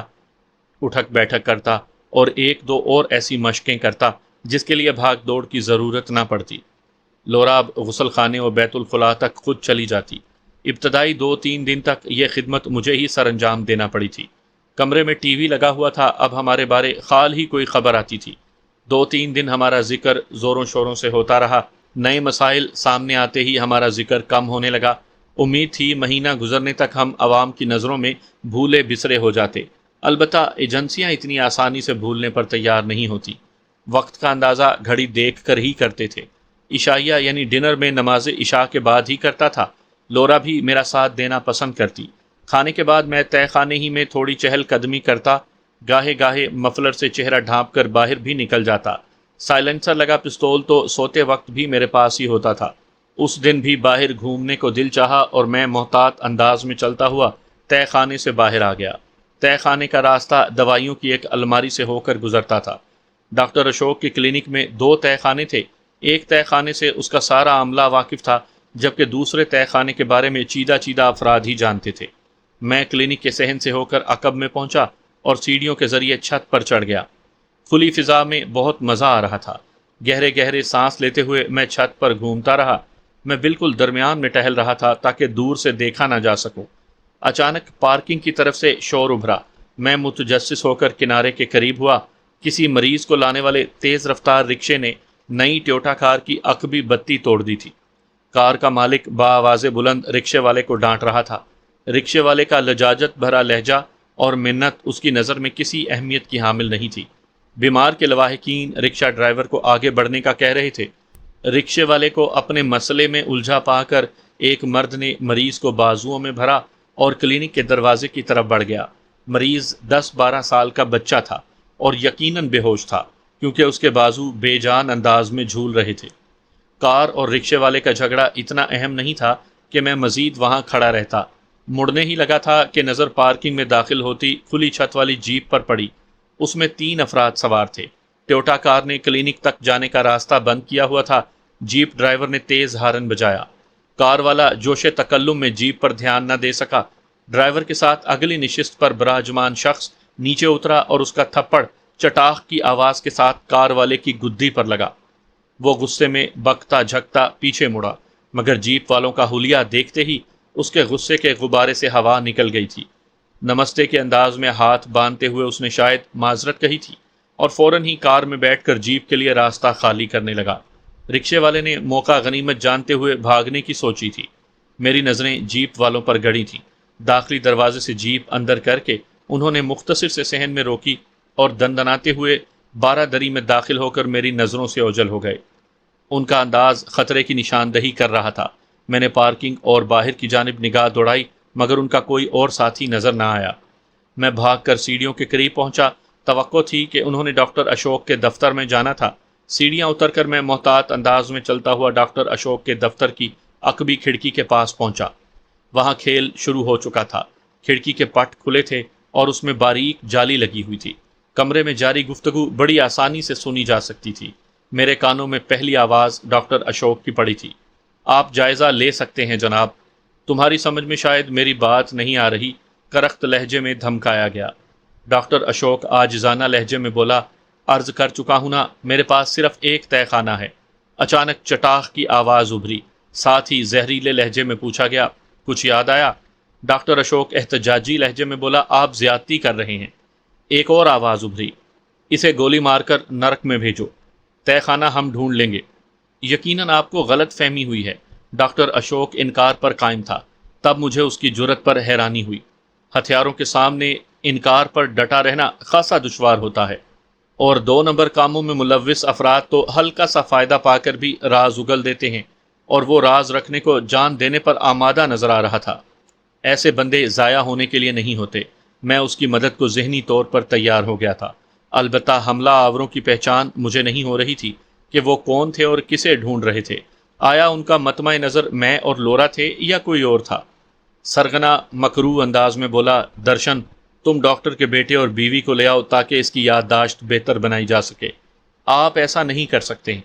اٹھک بیٹھک کرتا، اور 1-2 اور ایسی مشقیں کرتا جس کے لیے بھاگ دوڑ کی ضرورت نہ پڑتی۔ لورا اب غسل خانے اور بیت الخلاء تک خود چلی جاتی۔ ابتدائی 2-3 دن تک یہ خدمت مجھے ہی سر انجام دینا پڑی تھی۔ کمرے میں ٹی وی لگا ہوا تھا، اب ہمارے بارے خال ہی کوئی خبر آتی تھی۔ 2-3 دن ہمارا ذکر زوروں شوروں سے ہوتا رہا۔ نئے مسائل سامنے آتے ہی ہمارا ذکر کم ہونے لگا۔ امید تھی مہینہ گزرنے تک ہم عوام کی نظروں میں بھولے بسرے ہو جاتے، البتہ ایجنسیاں اتنی آسانی سے بھولنے پر تیار نہیں ہوتی۔ وقت کا اندازہ گھڑی دیکھ کر ہی کرتے تھے۔ عشائیہ یعنی ڈنر میں نماز عشاء کے بعد ہی کرتا تھا۔ لورا بھی میرا ساتھ دینا پسند کرتی۔ کھانے کے بعد میں تہہ خانے ہی میں تھوڑی چہل قدمی کرتا، گاہے گاہے مفلر سے چہرہ ڈھانپ کر باہر بھی نکل جاتا۔ سائلنسر لگا پستول تو سوتے وقت بھی میرے پاس ہی ہوتا تھا۔ اس دن بھی باہر گھومنے کو دل چاہا اور میں محتاط انداز میں چلتا ہوا تہہ خانے سے باہر آ گیا۔ تہہ خانے کا راستہ دوائیوں کی ایک الماری سے ہو کر گزرتا تھا۔ ڈاکٹر اشوک کے کلینک میں 2 تہہ خانے تھے۔ ایک تہہ خانے سے اس کا سارا عملہ واقف تھا، جبکہ دوسرے تہہ خانے کے بارے میں چیدہ چیدہ افراد ہی جانتے تھے۔ میں کلینک کے صحن سے ہو کر عقب میں پہنچا اور سیڑھیوں کے ذریعے چھت پر چڑھ گیا۔ کھلی فضا میں بہت مزہ آ رہا تھا۔ گہرے گہرے سانس لیتے ہوئے میں چھت پر گھومتا رہا۔ میں بالکل درمیان میں ٹہل رہا تھا تاکہ دور سے دیکھا نہ جا سکوں۔ اچانک پارکنگ کی طرف سے شور ابھرا۔ میں متجسس ہو کر کنارے کے قریب ہوا۔ کسی مریض کو لانے والے تیز رفتار رکشے نے نئی ٹویوٹا کار کی عقبی بتی توڑ دی تھی۔ کار کا مالک بآواز بلند رکشے والے کو ڈانٹ رہا تھا۔ رکشے والے کا لجاجت بھرا لہجہ اور منت اس کی نظر میں کسی اہمیت کی حامل نہیں تھی۔ بیمار کے لواحقین رکشہ ڈرائیور کو آگے بڑھنے کا کہہ رہے تھے۔ رکشے والے کو اپنے مسئلے میں الجھا پا کر ایک مرد نے مریض کو بازوؤں میں بھرا اور کلینک کے دروازے کی طرف بڑھ گیا۔ مریض 10-12 سال کا بچہ تھا اور یقیناً بے ہوش تھا، کیونکہ اس کے بازو بے جان انداز میں جھول رہے تھے۔ کار اور رکشے والے کا جھگڑا اتنا اہم نہیں تھا کہ میں مزید وہاں کھڑا رہتا۔ مڑنے ہی لگا تھا کہ نظر پارکنگ میں داخل ہوتی کھلی چھت والی جیپ پر پڑی۔ اس میں 3 افراد سوار تھے۔ ٹویوٹا کار نے کلینک تک جانے کا راستہ بند کیا ہوا تھا۔ جیپ ڈرائیور نے تیز ہارن بجایا۔ کار والا جوش تکلم میں جیپ پر دھیان نہ دے سکا۔ ڈرائیور کے ساتھ اگلی نشست پر براجمان شخص نیچے اترا اور اس کا تھپڑ چٹاخ کی آواز کے ساتھ کار والے کی گدی پر لگا۔ وہ غصے میں بکتا جھکتا پیچھے مڑا، مگر جیپ والوں کا حلیہ دیکھتے ہی اس کے غصے کے غبارے سے ہوا نکل گئی تھی۔ نمستے کے انداز میں ہاتھ باندھتے ہوئے اس نے شاید معذرت کہی تھی اور فوراً ہی کار میں بیٹھ کر جیپ کے لیے راستہ خالی کرنے لگا۔ رکشے والے نے موقع غنیمت جانتے ہوئے بھاگنے کی سوچی تھی۔ میری نظریں جیپ والوں پر گڑی تھیں۔ داخلی دروازے سے جیپ اندر کر کے انہوں نے مختصر سے صحن میں روکی اور دندناتے ہوئے 12 دری میں داخل ہو کر میری نظروں سے اوجھل ہو گئے۔ ان کا انداز خطرے کی نشاندہی کر رہا تھا۔ میں نے پارکنگ اور باہر کی جانب نگاہ دوڑائی، مگر ان کا کوئی اور ساتھی نظر نہ آیا۔ میں بھاگ کر سیڑھیوں کے قریب پہنچا۔ توقع تھی کہ انہوں نے ڈاکٹر اشوک کے دفتر میں جانا تھا۔ سیڑھیاں اتر کر میں محتاط انداز میں چلتا ہوا ڈاکٹر اشوک کے دفتر کی عقبی کھڑکی کے پاس پہنچا۔ وہاں کھیل شروع ہو چکا تھا۔ کھڑکی کے پٹ کھلے تھے اور اس میں باریک جالی لگی ہوئی تھی۔ کمرے میں جاری گفتگو بڑی آسانی سے سنی جا سکتی تھی۔ میرے کانوں میں پہلی آواز ڈاکٹر اشوک کی پڑی تھی۔ آپ جائزہ لے سکتے ہیں جناب۔ تمہاری سمجھ میں شاید میری بات نہیں آ رہی، کرخت لہجے میں دھمکایا گیا۔ ڈاکٹر اشوک عاجزانہ لہجے میں بولا، عرض کر چکا ہوں نا، میرے پاس صرف ایک تہہ خانہ ہے۔ اچانک چٹاخ کی آواز ابھری، ساتھ ہی زہریلے لہجے میں پوچھا گیا، کچھ یاد آیا؟ ڈاکٹر اشوک احتجاجی لہجے میں بولا، آپ زیادتی کر رہے ہیں۔ ایک اور آواز ابھری، اسے گولی مار کر نرک میں بھیجو، تہہ خانہ ہم ڈھونڈ لیں گے۔ یقیناً آپ کو غلط فہمی ہوئی ہے۔ ڈاکٹر اشوک انکار پر قائم تھا۔ تب مجھے اس کی جرت پر حیرانی ہوئی۔ ہتھیاروں کے سامنے انکار پر ڈٹا رہنا خاصا دشوار ہوتا ہے، اور 2 نمبر کاموں میں ملوث افراد تو ہلکا سا فائدہ پا کر بھی راز اگل دیتے ہیں، اور وہ راز رکھنے کو جان دینے پر آمادہ نظر آ رہا تھا۔ ایسے بندے ضائع ہونے کے لیے نہیں ہوتے۔ میں اس کی مدد کو ذہنی طور پر تیار ہو گیا تھا۔ البتہ حملہ آوروں کی پہچان مجھے نہیں ہو رہی تھی کہ وہ کون تھے اور کسے ڈھونڈ رہے تھے۔ آیا ان کا مطمع نظر میں اور لورا تھے یا کوئی اور تھا؟ سرغنہ مکروہ انداز میں بولا، درشن، تم ڈاکٹر کے بیٹے اور بیوی کو لے آؤ تاکہ اس کی یادداشت بہتر بنائی جا سکے۔ آپ ایسا نہیں کر سکتے ہیں۔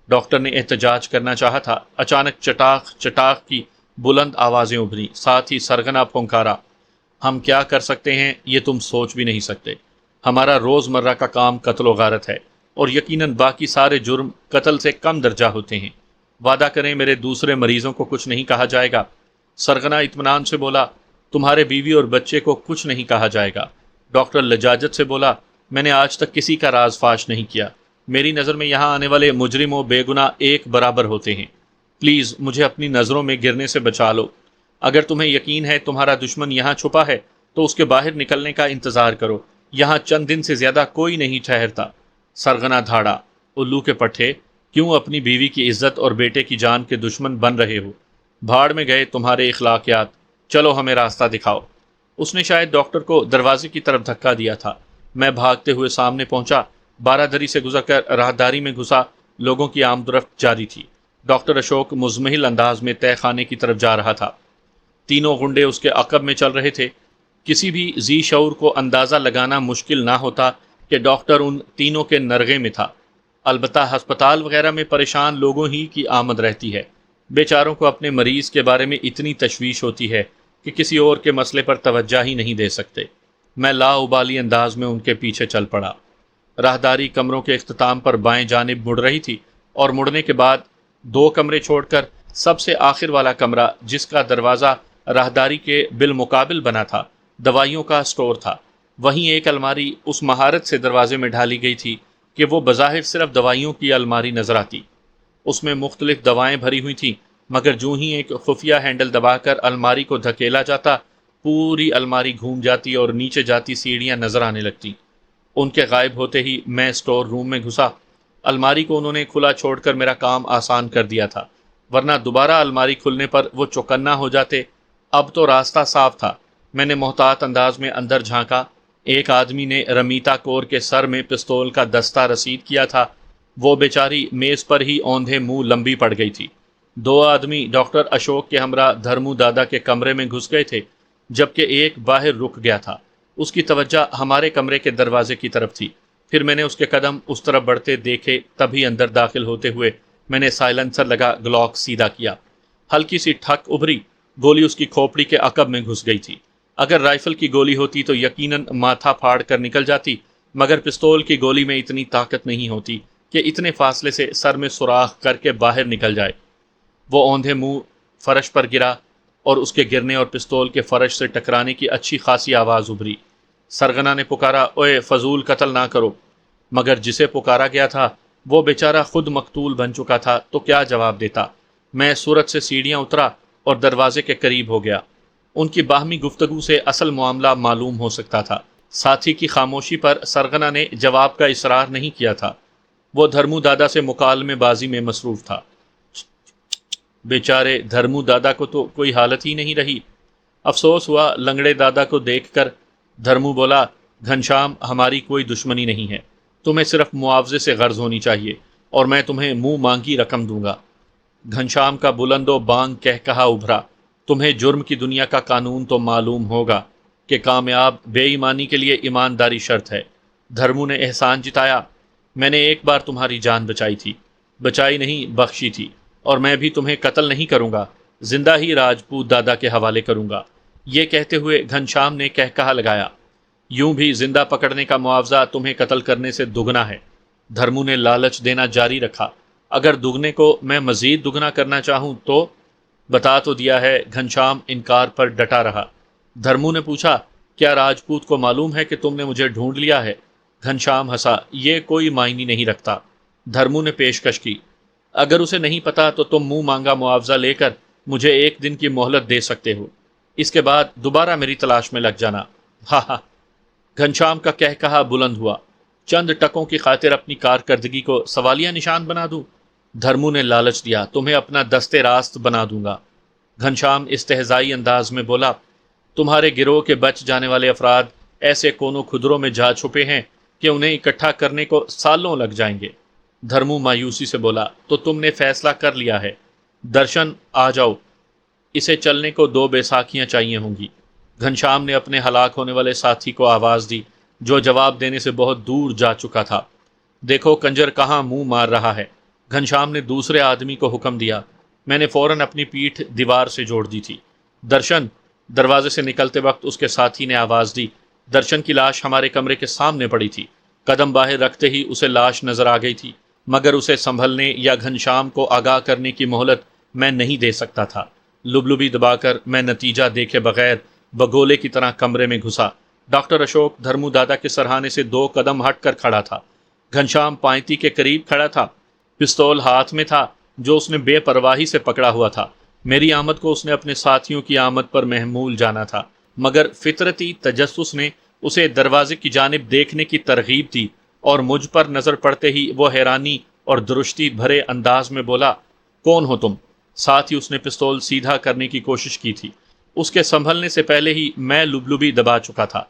ڈاکٹر نے احتجاج کرنا چاہا تھا۔ اچانک چٹاخ چٹاخ کی بلند آوازیں ابھری، ساتھ ہی سرغنہ پھنکارا، ہم کیا کر سکتے ہیں یہ تم سوچ بھی نہیں سکتے۔ ہمارا روزمرہ کا کام قتل و غارت ہے، اور یقیناً باقی سارے جرم قتل سے کم درجہ ہوتے ہیں۔ وعدہ کریں میرے دوسرے مریضوں کو کچھ نہیں کہا جائے گا۔ سرغنہ اطمینان سے بولا، تمہارے بیوی اور بچے کو کچھ نہیں کہا جائے گا۔ ڈاکٹر لجاجت سے بولا، میں نے آج تک کسی کا راز فاش نہیں کیا۔ میری نظر میں یہاں آنے والے مجرم و بے گناہ ایک برابر ہوتے ہیں۔ پلیز مجھے اپنی نظروں میں گرنے سے بچا لو۔ اگر تمہیں یقین ہے تمہارا دشمن یہاں چھپا ہے تو اس کے باہر نکلنے کا انتظار کرو، یہاں چند دن سے زیادہ کوئی نہیں ٹھہرتا۔ سرغنہ دھاڑا، الو کے پٹھے، کیوں اپنی بیوی کی عزت اور بیٹے کی جان کے دشمن بن رہے ہو؟ بھاڑ میں گئے تمہارے اخلاقیات، چلو ہمیں راستہ دکھاؤ۔ اس نے شاید ڈاکٹر کو دروازے کی طرف دھکا دیا تھا۔ میں بھاگتے ہوئے سامنے پہنچا، بارہ دری سے گزر کر راہداری میں گھسا۔ لوگوں کی آمد و رفت جاری تھی۔ ڈاکٹر اشوک مزمحل انداز میں تہہ خانے کی طرف جا رہا تھا۔ تینوں غنڈے اس کے عقب میں چل رہے تھے۔ کسی بھی ذی شعور کو اندازہ لگانا مشکل نہ ہوتا کہ ڈاکٹر ان تینوں کے نرغے میں تھا۔ البتہ ہسپتال وغیرہ میں پریشان لوگوں ہی کی آمد رہتی ہے۔ بیچاروں کو اپنے مریض کے بارے میں اتنی تشویش ہوتی ہے کہ کسی اور کے مسئلے پر توجہ ہی نہیں دے سکتے۔ میں لا ابالی انداز میں ان کے پیچھے چل پڑا۔ راہداری کمروں کے اختتام پر بائیں جانب مڑ رہی تھی، اور مڑنے کے بعد دو کمرے چھوڑ کر سب سے آخر والا کمرہ، جس کا دروازہ راہداری کے بالمقابل بنا تھا، دوائیوں کا اسٹور تھا۔ وہیں ایک الماری اس مہارت سے دروازے میں ڈھالی گئی تھی کہ وہ بظاہر صرف دوائیوں کی الماری نظر آتی۔ اس میں مختلف دوائیں بھری ہوئی تھیں، مگر جوں ہی ایک خفیہ ہینڈل دبا کر الماری کو دھکیلا جاتا، پوری الماری گھوم جاتی اور نیچے جاتی سیڑھیاں نظر آنے لگتی۔ ان کے غائب ہوتے ہی میں اسٹور روم میں گھسا۔ الماری کو انہوں نے کھلا چھوڑ کر میرا کام آسان کر دیا تھا، ورنہ دوبارہ الماری کھلنے پر وہ چوکنا ہو جاتے۔ اب تو راستہ صاف تھا۔ میں نے محتاط انداز میں اندر جھانکا۔ ایک آدمی نے رمیتا کور کے سر میں پستول کا دستہ رسید کیا تھا۔ وہ بیچاری میز پر ہی اوندھے منہ لمبی پڑ گئی تھی۔ دو آدمی ڈاکٹر اشوک کے ہمراہ دھرمو دادا کے کمرے میں گھس گئے تھے، جبکہ ایک باہر رک گیا تھا۔ اس کی توجہ ہمارے کمرے کے دروازے کی طرف تھی۔ پھر میں نے اس کے قدم اس طرف بڑھتے دیکھے، تبھی اندر داخل ہوتے ہوئے میں نے سائلنسر لگا گلاک سیدھا کیا۔ ہلکی سی ٹھک ابھری، گولی اس کی کھوپڑی کے عقب میں گھس گئی تھی۔ اگر رائفل کی گولی ہوتی تو یقیناً ماتھا پھاڑ کر نکل جاتی، مگر پستول کی گولی میں اتنی طاقت نہیں ہوتی کہ اتنے فاصلے سے سر میں سوراخ کر کے باہر نکل جائے۔ وہ اوندھے منہ فرش پر گرا، اور اس کے گرنے اور پستول کے فرش سے ٹکرانے کی اچھی خاصی آواز ابھری۔ سرغنہ نے پکارا، اوئے فضول قتل نہ کرو، مگر جسے پکارا گیا تھا وہ بیچارہ خود مقتول بن چکا تھا تو کیا جواب دیتا۔ میں صورت سے سیڑھیاں اترا اور دروازے کے قریب ہو گیا۔ ان کی باہمی گفتگو سے اصل معاملہ معلوم ہو سکتا تھا۔ ساتھی کی خاموشی پر سرغنہ نے جواب کا اصرار نہیں کیا تھا۔ وہ دھرمو دادا سے مکالمے بازی میں مصروف تھا۔ بیچارے دھرمو دادا کو تو کوئی حالت ہی نہیں رہی۔ افسوس ہوا لنگڑے دادا کو دیکھ کر۔ دھرمو بولا، گھنشام ہماری کوئی دشمنی نہیں ہے، تمہیں صرف معاوضے سے غرض ہونی چاہیے، اور میں تمہیں منہ مانگی رقم دوں گا۔ گھنشام کا بلند و بانگ کہا ابھرا، تمہیں جرم کی دنیا کا قانون تو معلوم ہوگا کہ کامیاب بے ایمانی کے لیے ایمانداری شرط ہے۔ دھرمو نے احسان جتایا، میں نے ایک بار تمہاری جان بچائی تھی، بچائی نہیں بخشی تھی، اور میں بھی تمہیں قتل نہیں کروں گا، زندہ ہی راجپوت دادا کے حوالے کروں گا۔ یہ کہتے ہوئے گھنشام نے کہا لگایا، یوں بھی زندہ پکڑنے کا معاوضہ تمہیں قتل کرنے سے دگنا ہے۔ دھرمو نے لالچ دینا جاری رکھا، اگر دگنے کو میں مزید دگنا کرنا چاہوں تو؟ بتا تو دیا ہے۔ گھنشام انکار پر ڈٹا رہا۔ دھرمو نے پوچھا، کیا راجپوت کو معلوم ہے کہ تم نے مجھے ڈھونڈ لیا ہے؟ گھنشام ہنسا، یہ کوئی معنی نہیں رکھتا۔ دھرمو نے پیشکش کی، اگر اسے نہیں پتا تو تم منہ مانگا معاوضہ لے کر مجھے ایک دن کی مہلت دے سکتے ہو، اس کے بعد دوبارہ میری تلاش میں لگ جانا۔ ہاں ہاں۔ گھنشام کا کہا بلند ہوا، چند ٹکوں کی خاطر اپنی کارکردگی کو سوالیہ نشان بنا دوں؟ دھرمو نے لالچ دیا، تمہیں اپنا دستے راست بنا دوں گا۔ گھنشام استہزائی انداز میں بولا، تمہارے گروہ کے بچ جانے والے افراد ایسے کونوں کھدروں میں جا چھپے ہیں کہ انہیں اکٹھا کرنے کو سالوں لگ جائیں گے۔ دھرمو مایوسی سے بولا، تو تم نے فیصلہ کر لیا ہے؟ درشن آ جاؤ، اسے چلنے کو 2 بیساکھیاں چاہیے ہوں گی۔ گھنشام نے اپنے ہلاک ہونے والے ساتھی کو آواز دی، جو جواب دینے سے بہت دور جا چکا تھا، دیکھو کنجر کہاں منہ مار رہا ہے۔ گھنشام نے دوسرے آدمی کو حکم دیا۔ میں نے فوراً اپنی پیٹھ دیوار سے جوڑ دی تھی۔ درشن! دروازے سے نکلتے وقت اس کے ساتھی نے آواز دی۔ درشن کی لاش ہمارے کمرے کے سامنے پڑی تھی۔ قدم باہر رکھتے ہی اسے لاش نظر آ گئی تھی، مگر اسے سنبھلنے یا گھنشام کو آگاہ کرنے کی مہلت میں نہیں دے سکتا تھا۔ لبلبی دبا کر میں نتیجہ دیکھے بغیر بگولے کی طرح کمرے میں گھسا۔ ڈاکٹر اشوک دھرمو دادا کے سرہانے سے 2 قدم ہٹ کر کھڑا تھا۔ گھنشام پائنتی کے قریب کھڑا تھا، پستول ہاتھ میں تھا جو اس نے بے پرواہی سے پکڑا ہوا تھا۔ میری آمد کو اس نے اپنے ساتھیوں کی آمد پر محمول جانا تھا، مگر فطرتی تجسس نے اسے دروازے کی جانب دیکھنے کی ترغیب دی اور مجھ پر نظر پڑتے ہی وہ حیرانی اور درشتی بھرے انداز میں بولا، کون ہو تم؟ ساتھ ہی اس نے پستول سیدھا کرنے کی کوشش کی تھی۔ اس کے سنبھلنے سے پہلے ہی میں لبلبی دبا چکا تھا۔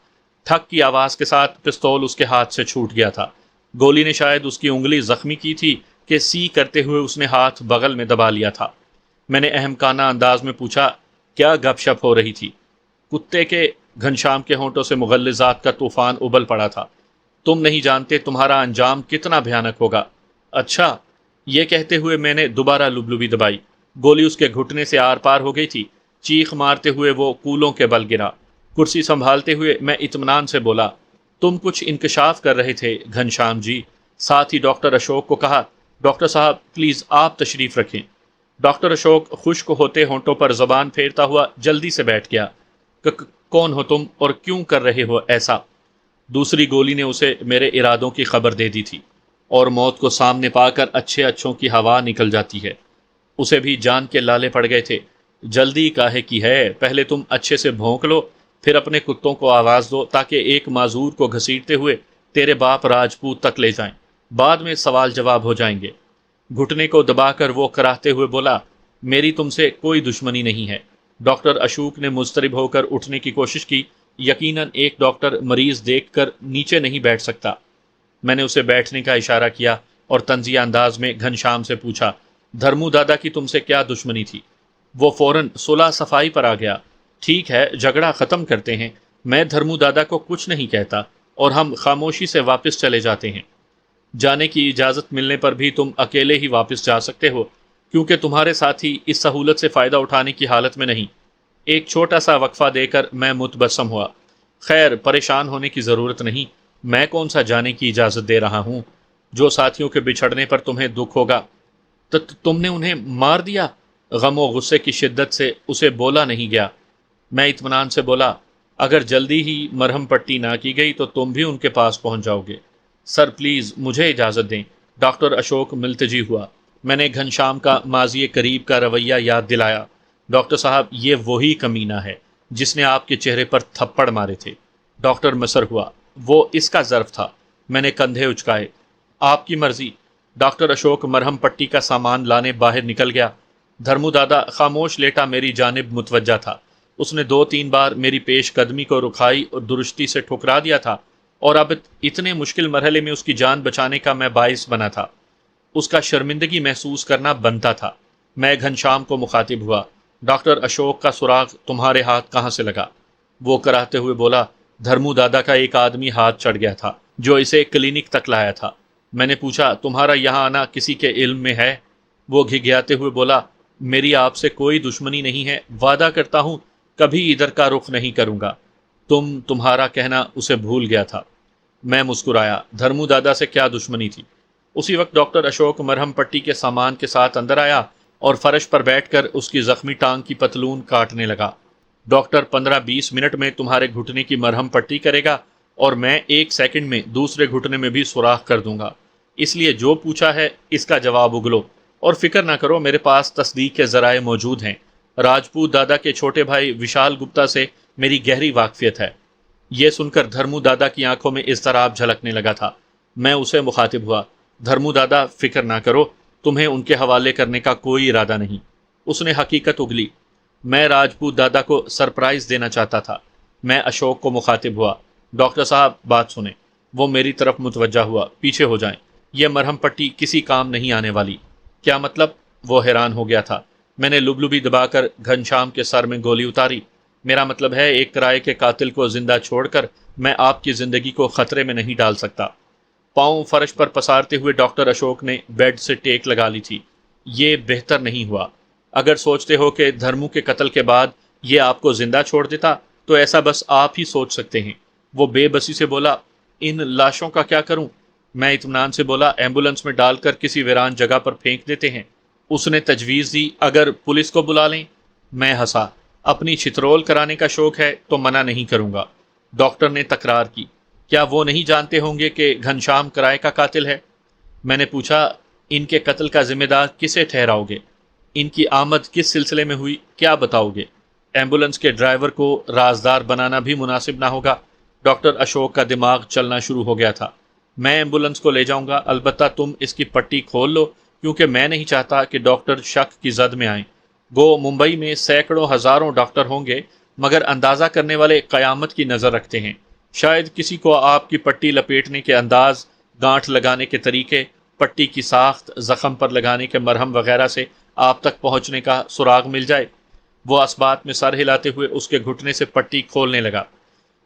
ٹھک کی آواز کے ساتھ پستول اس کے ہاتھ سے چھوٹ گیا تھا۔ گولی نے شاید اس کی انگلی زخمی کی تھی کہ سی کرتے ہوئے اس نے ہاتھ بغل میں دبا لیا تھا۔ میں نے اہمکانہ انداز میں پوچھا، کیا گپ شپ ہو رہی تھی؟ کتے کے گھنشام کے ہونٹوں سے مغلظات کا طوفان ابل پڑا تھا۔ تم نہیں جانتے تمہارا انجام کتنا بھیانک ہوگا۔ اچھا، یہ کہتے ہوئے میں نے دوبارہ لبلبی دبائی۔ گولی اس کے گھٹنے سے آر پار ہو گئی تھی۔ چیخ مارتے ہوئے وہ کولوں کے بل گرا۔ کرسی سنبھالتے ہوئے میں اطمینان سے بولا، تم کچھ انکشاف کر رہے تھے گھنشام جی۔ ساتھ ہی ڈاکٹر اشوک کو کہا، ڈاکٹر صاحب پلیز آپ تشریف رکھیں۔ ڈاکٹر اشوک خشک ہوتے ہونٹوں پر زبان پھیرتا ہوا جلدی سے بیٹھ گیا۔ کون ہو تم اور کیوں کر رہے ہو ایسا؟ دوسری گولی نے اسے میرے ارادوں کی خبر دے دی تھی، اور موت کو سامنے پا کر اچھے اچھوں کی ہوا نکل جاتی ہے۔ اسے بھی جان کے لالے پڑ گئے تھے۔ جلدی کاہے کی ہے؟ پہلے تم اچھے سے بھونک لو، پھر اپنے کتوں کو آواز دو تاکہ ایک معذور کو گھسیٹتے ہوئے تیرے باپ راجپوت تک لے جائیں۔ بعد میں سوال جواب ہو جائیں گے۔ گھٹنے کو دبا کر وہ کراہتے ہوئے بولا، میری تم سے کوئی دشمنی نہیں ہے۔ ڈاکٹر اشوک نے مضطرب ہو کر اٹھنے کی کوشش کی۔ یقیناً ایک ڈاکٹر مریض دیکھ کر نیچے نہیں بیٹھ سکتا۔ میں نے اسے بیٹھنے کا اشارہ کیا اور طنزیہ انداز میں گھنشام سے پوچھا، دھرمو دادا کی تم سے کیا دشمنی تھی؟ وہ فوراً صلح صفائی پر آ گیا۔ ٹھیک ہے، جھگڑا ختم کرتے ہیں۔ میں دھرمو دادا کو کچھ نہیں کہتا اور ہم خاموشی سے واپس چلے جاتے ہیں۔ جانے کی اجازت ملنے پر بھی تم اکیلے ہی واپس جا سکتے ہو، کیونکہ تمہارے ساتھی اس سہولت سے فائدہ اٹھانے کی حالت میں نہیں۔ ایک چھوٹا سا وقفہ دے کر میں متبسم ہوا۔ خیر، پریشان ہونے کی ضرورت نہیں۔ میں کون سا جانے کی اجازت دے رہا ہوں؟ جو ساتھیوں کے بچھڑنے پر تمہیں دکھ ہوگا۔ تم نے انہیں مار دیا؟ غم و غصے کی شدت سے اسے بولا نہیں گیا۔ میں اطمینان سے بولا، اگر جلدی ہی مرہم پٹی نہ کی گئی تو تم بھی ان کے پاس پہنچ جاؤ گے۔ سر پلیز مجھے اجازت دیں۔ ڈاکٹر اشوک ملتجی ہوا۔ میں نے گھنشام کا ماضی قریب کا رویہ یاد دلایا۔ ڈاکٹر صاحب، یہ وہی کمینہ ہے جس نے آپ کے چہرے پر تھپڑ مارے تھے۔ ڈاکٹر مصر ہوا، وہ اس کا ظرف تھا۔ میں نے کندھے اچکائے۔ آپ کی مرضی۔ ڈاکٹر اشوک مرہم پٹی کا سامان لانے باہر نکل گیا۔ دھرمو دادا خاموش لیٹا میری جانب متوجہ تھا۔ اس نے 2-3 بار میری پیش قدمی کو رکھائی اور درستی سے ٹھکرا دیا تھا، اور اب اتنے مشکل مرحلے میں اس کی جان بچانے کا میں باعث بنا تھا۔ اس کا شرمندگی محسوس کرنا بنتا تھا۔ میں گھنشام کو مخاطب ہوا، ڈاکٹر اشوک کا سراغ تمہارے ہاتھ کہاں سے لگا؟ وہ کراہتے ہوئے بولا، دھرمو دادا کا ایک آدمی ہاتھ چڑھ گیا تھا جو اسے کلینک تک لایا تھا۔ میں نے پوچھا، تمہارا یہاں آنا کسی کے علم میں ہے؟ وہ گھگیاتے ہوئے بولا، میری آپ سے کوئی دشمنی نہیں ہے، وعدہ کرتا ہوں کبھی ادھر کا رخ نہیں کروں گا۔ تمہارا کہنا اسے بھول گیا تھا۔ میں مسکرایا، دھرمو دادا سے کیا دشمنی تھی؟ اسی وقت ڈاکٹر اشوک مرہم پٹی کے سامان کے ساتھ اندر آیا اور فرش پر بیٹھ کر اس کی زخمی ٹانگ کی پتلون کاٹنے لگا۔ ڈاکٹر 15-20 منٹ میں تمہارے گھٹنے کی مرہم پٹی کرے گا اور میں 1 سیکنڈ میں دوسرے گھٹنے میں بھی سوراخ کر دوں گا۔ اس لیے جو پوچھا ہے اس کا جواب اگلو، اور فکر نہ کرو، میرے پاس تصدیق کے ذرائع موجود ہیں۔ راجپوت دادا کے چھوٹے بھائی وشال گپتا سے میری گہری واقفیت ہے۔ یہ سن کر دھرمو دادا کی آنکھوں میں اضطراب جھلکنے لگا تھا۔ میں اسے مخاطب ہوا، دھرمو دادا فکر نہ کرو، تمہیں ان کے حوالے کرنے کا کوئی ارادہ نہیں۔ اس نے حقیقت اگلی، میں راجپوت دادا کو سرپرائز دینا چاہتا تھا۔ میں اشوک کو مخاطب ہوا، ڈاکٹر صاحب بات سنیں۔ وہ میری طرف متوجہ ہوا، پیچھے ہو جائیں، یہ مرہم پٹی کسی کام نہیں آنے والی۔ کیا مطلب؟ وہ حیران ہو گیا تھا۔ میں نے لبلبی دبا کر گھنشام کے سر میں گولی اتاری۔ میرا مطلب ہے، ایک کرائے کے قاتل کو زندہ چھوڑ کر میں آپ کی زندگی کو خطرے میں نہیں ڈال سکتا۔ پاؤں فرش پر پسارتے ہوئے ڈاکٹر اشوک نے بیڈ سے ٹیک لگا لی تھی۔ یہ بہتر نہیں ہوا۔ اگر سوچتے ہو کہ دھرمو کے قتل کے بعد یہ آپ کو زندہ چھوڑ دیتا تو ایسا بس آپ ہی سوچ سکتے ہیں۔ وہ بے بسی سے بولا، ان لاشوں کا کیا کروں؟ میں اطمینان سے بولا، ایمبولنس میں ڈال کر کسی ویران جگہ پر پھینک دیتے ہیں۔ اس نے تجویز دی، اگر پولیس کو بلا لیں؟ میں ہنسا، اپنی چھترول کرانے کا شوق ہے تو منع نہیں کروں گا۔ ڈاکٹر نے تکرار کی، کیا وہ نہیں جانتے ہوں گے کہ گھنشام کرائے کا قاتل ہے؟ میں نے پوچھا، ان کے قتل کا ذمہ دار کسے ٹھہراؤ گے؟ ان کی آمد کس سلسلے میں ہوئی کیا بتاؤ گے؟ ایمبولنس کے ڈرائیور کو رازدار بنانا بھی مناسب نہ ہوگا۔ ڈاکٹر اشوک کا دماغ چلنا شروع ہو گیا تھا۔ میں ایمبولنس کو لے جاؤں گا، البتہ تم اس کی پٹی کھول لو، کیونکہ میں نہیں چاہتا کہ ڈاکٹر شک کی زد میں آئیں۔ گو ممبئی میں سینکڑوں ہزاروں ڈاکٹر ہوں گے، مگر اندازہ کرنے والے قیامت کی نظر رکھتے ہیں۔ شاید کسی کو آپ کی پٹی لپیٹنے کے انداز، گانٹھ لگانے کے طریقے، پٹی کی ساخت، زخم پر لگانے کے مرہم وغیرہ سے آپ تک پہنچنے کا سراغ مل جائے۔ وہ اس بات میں سر ہلاتے ہوئے اس کے گھٹنے سے پٹی کھولنے لگا۔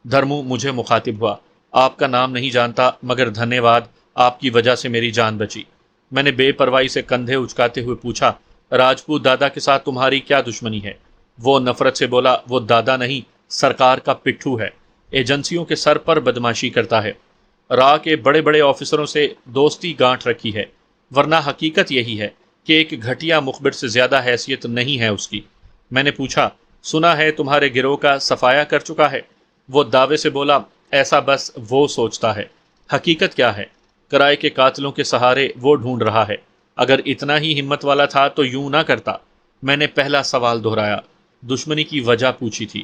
دھرمو مجھے مخاطب ہوا۔ آپ کا نام نہیں جانتا، مگر دھنیہ واد، آپ کی وجہ سے میری جان بچی۔ میں نے بے پرواہی سے کندھے اچکاتے ہوئے پوچھا، راجپوت دادا کے ساتھ تمہاری کیا دشمنی ہے؟ وہ نفرت سے بولا، وہ دادا نہیں، سرکار کا پٹھو ہے، ایجنسیوں کے سر پر بدماشی کرتا ہے، را کے بڑے بڑے آفیسروں سے دوستی گانٹھ رکھی ہے، ورنہ حقیقت یہی ہے کہ ایک گھٹیا مخبر سے زیادہ حیثیت نہیں ہے اس کی۔ میں نے پوچھا، سنا ہے تمہارے گروہ کا صفایا کر چکا ہے؟ وہ دعوے سے بولا، ایسا بس وہ سوچتا ہے، حقیقت کیا ہے؟ کرائے کے قاتلوں کے سہارے وہ ڈھونڈ رہا ہے۔ اگر اتنا ہی ہمت والا تھا تو یوں نہ کرتا۔ میں نے پہلا سوال دہرایا، دشمنی کی وجہ پوچھی تھی۔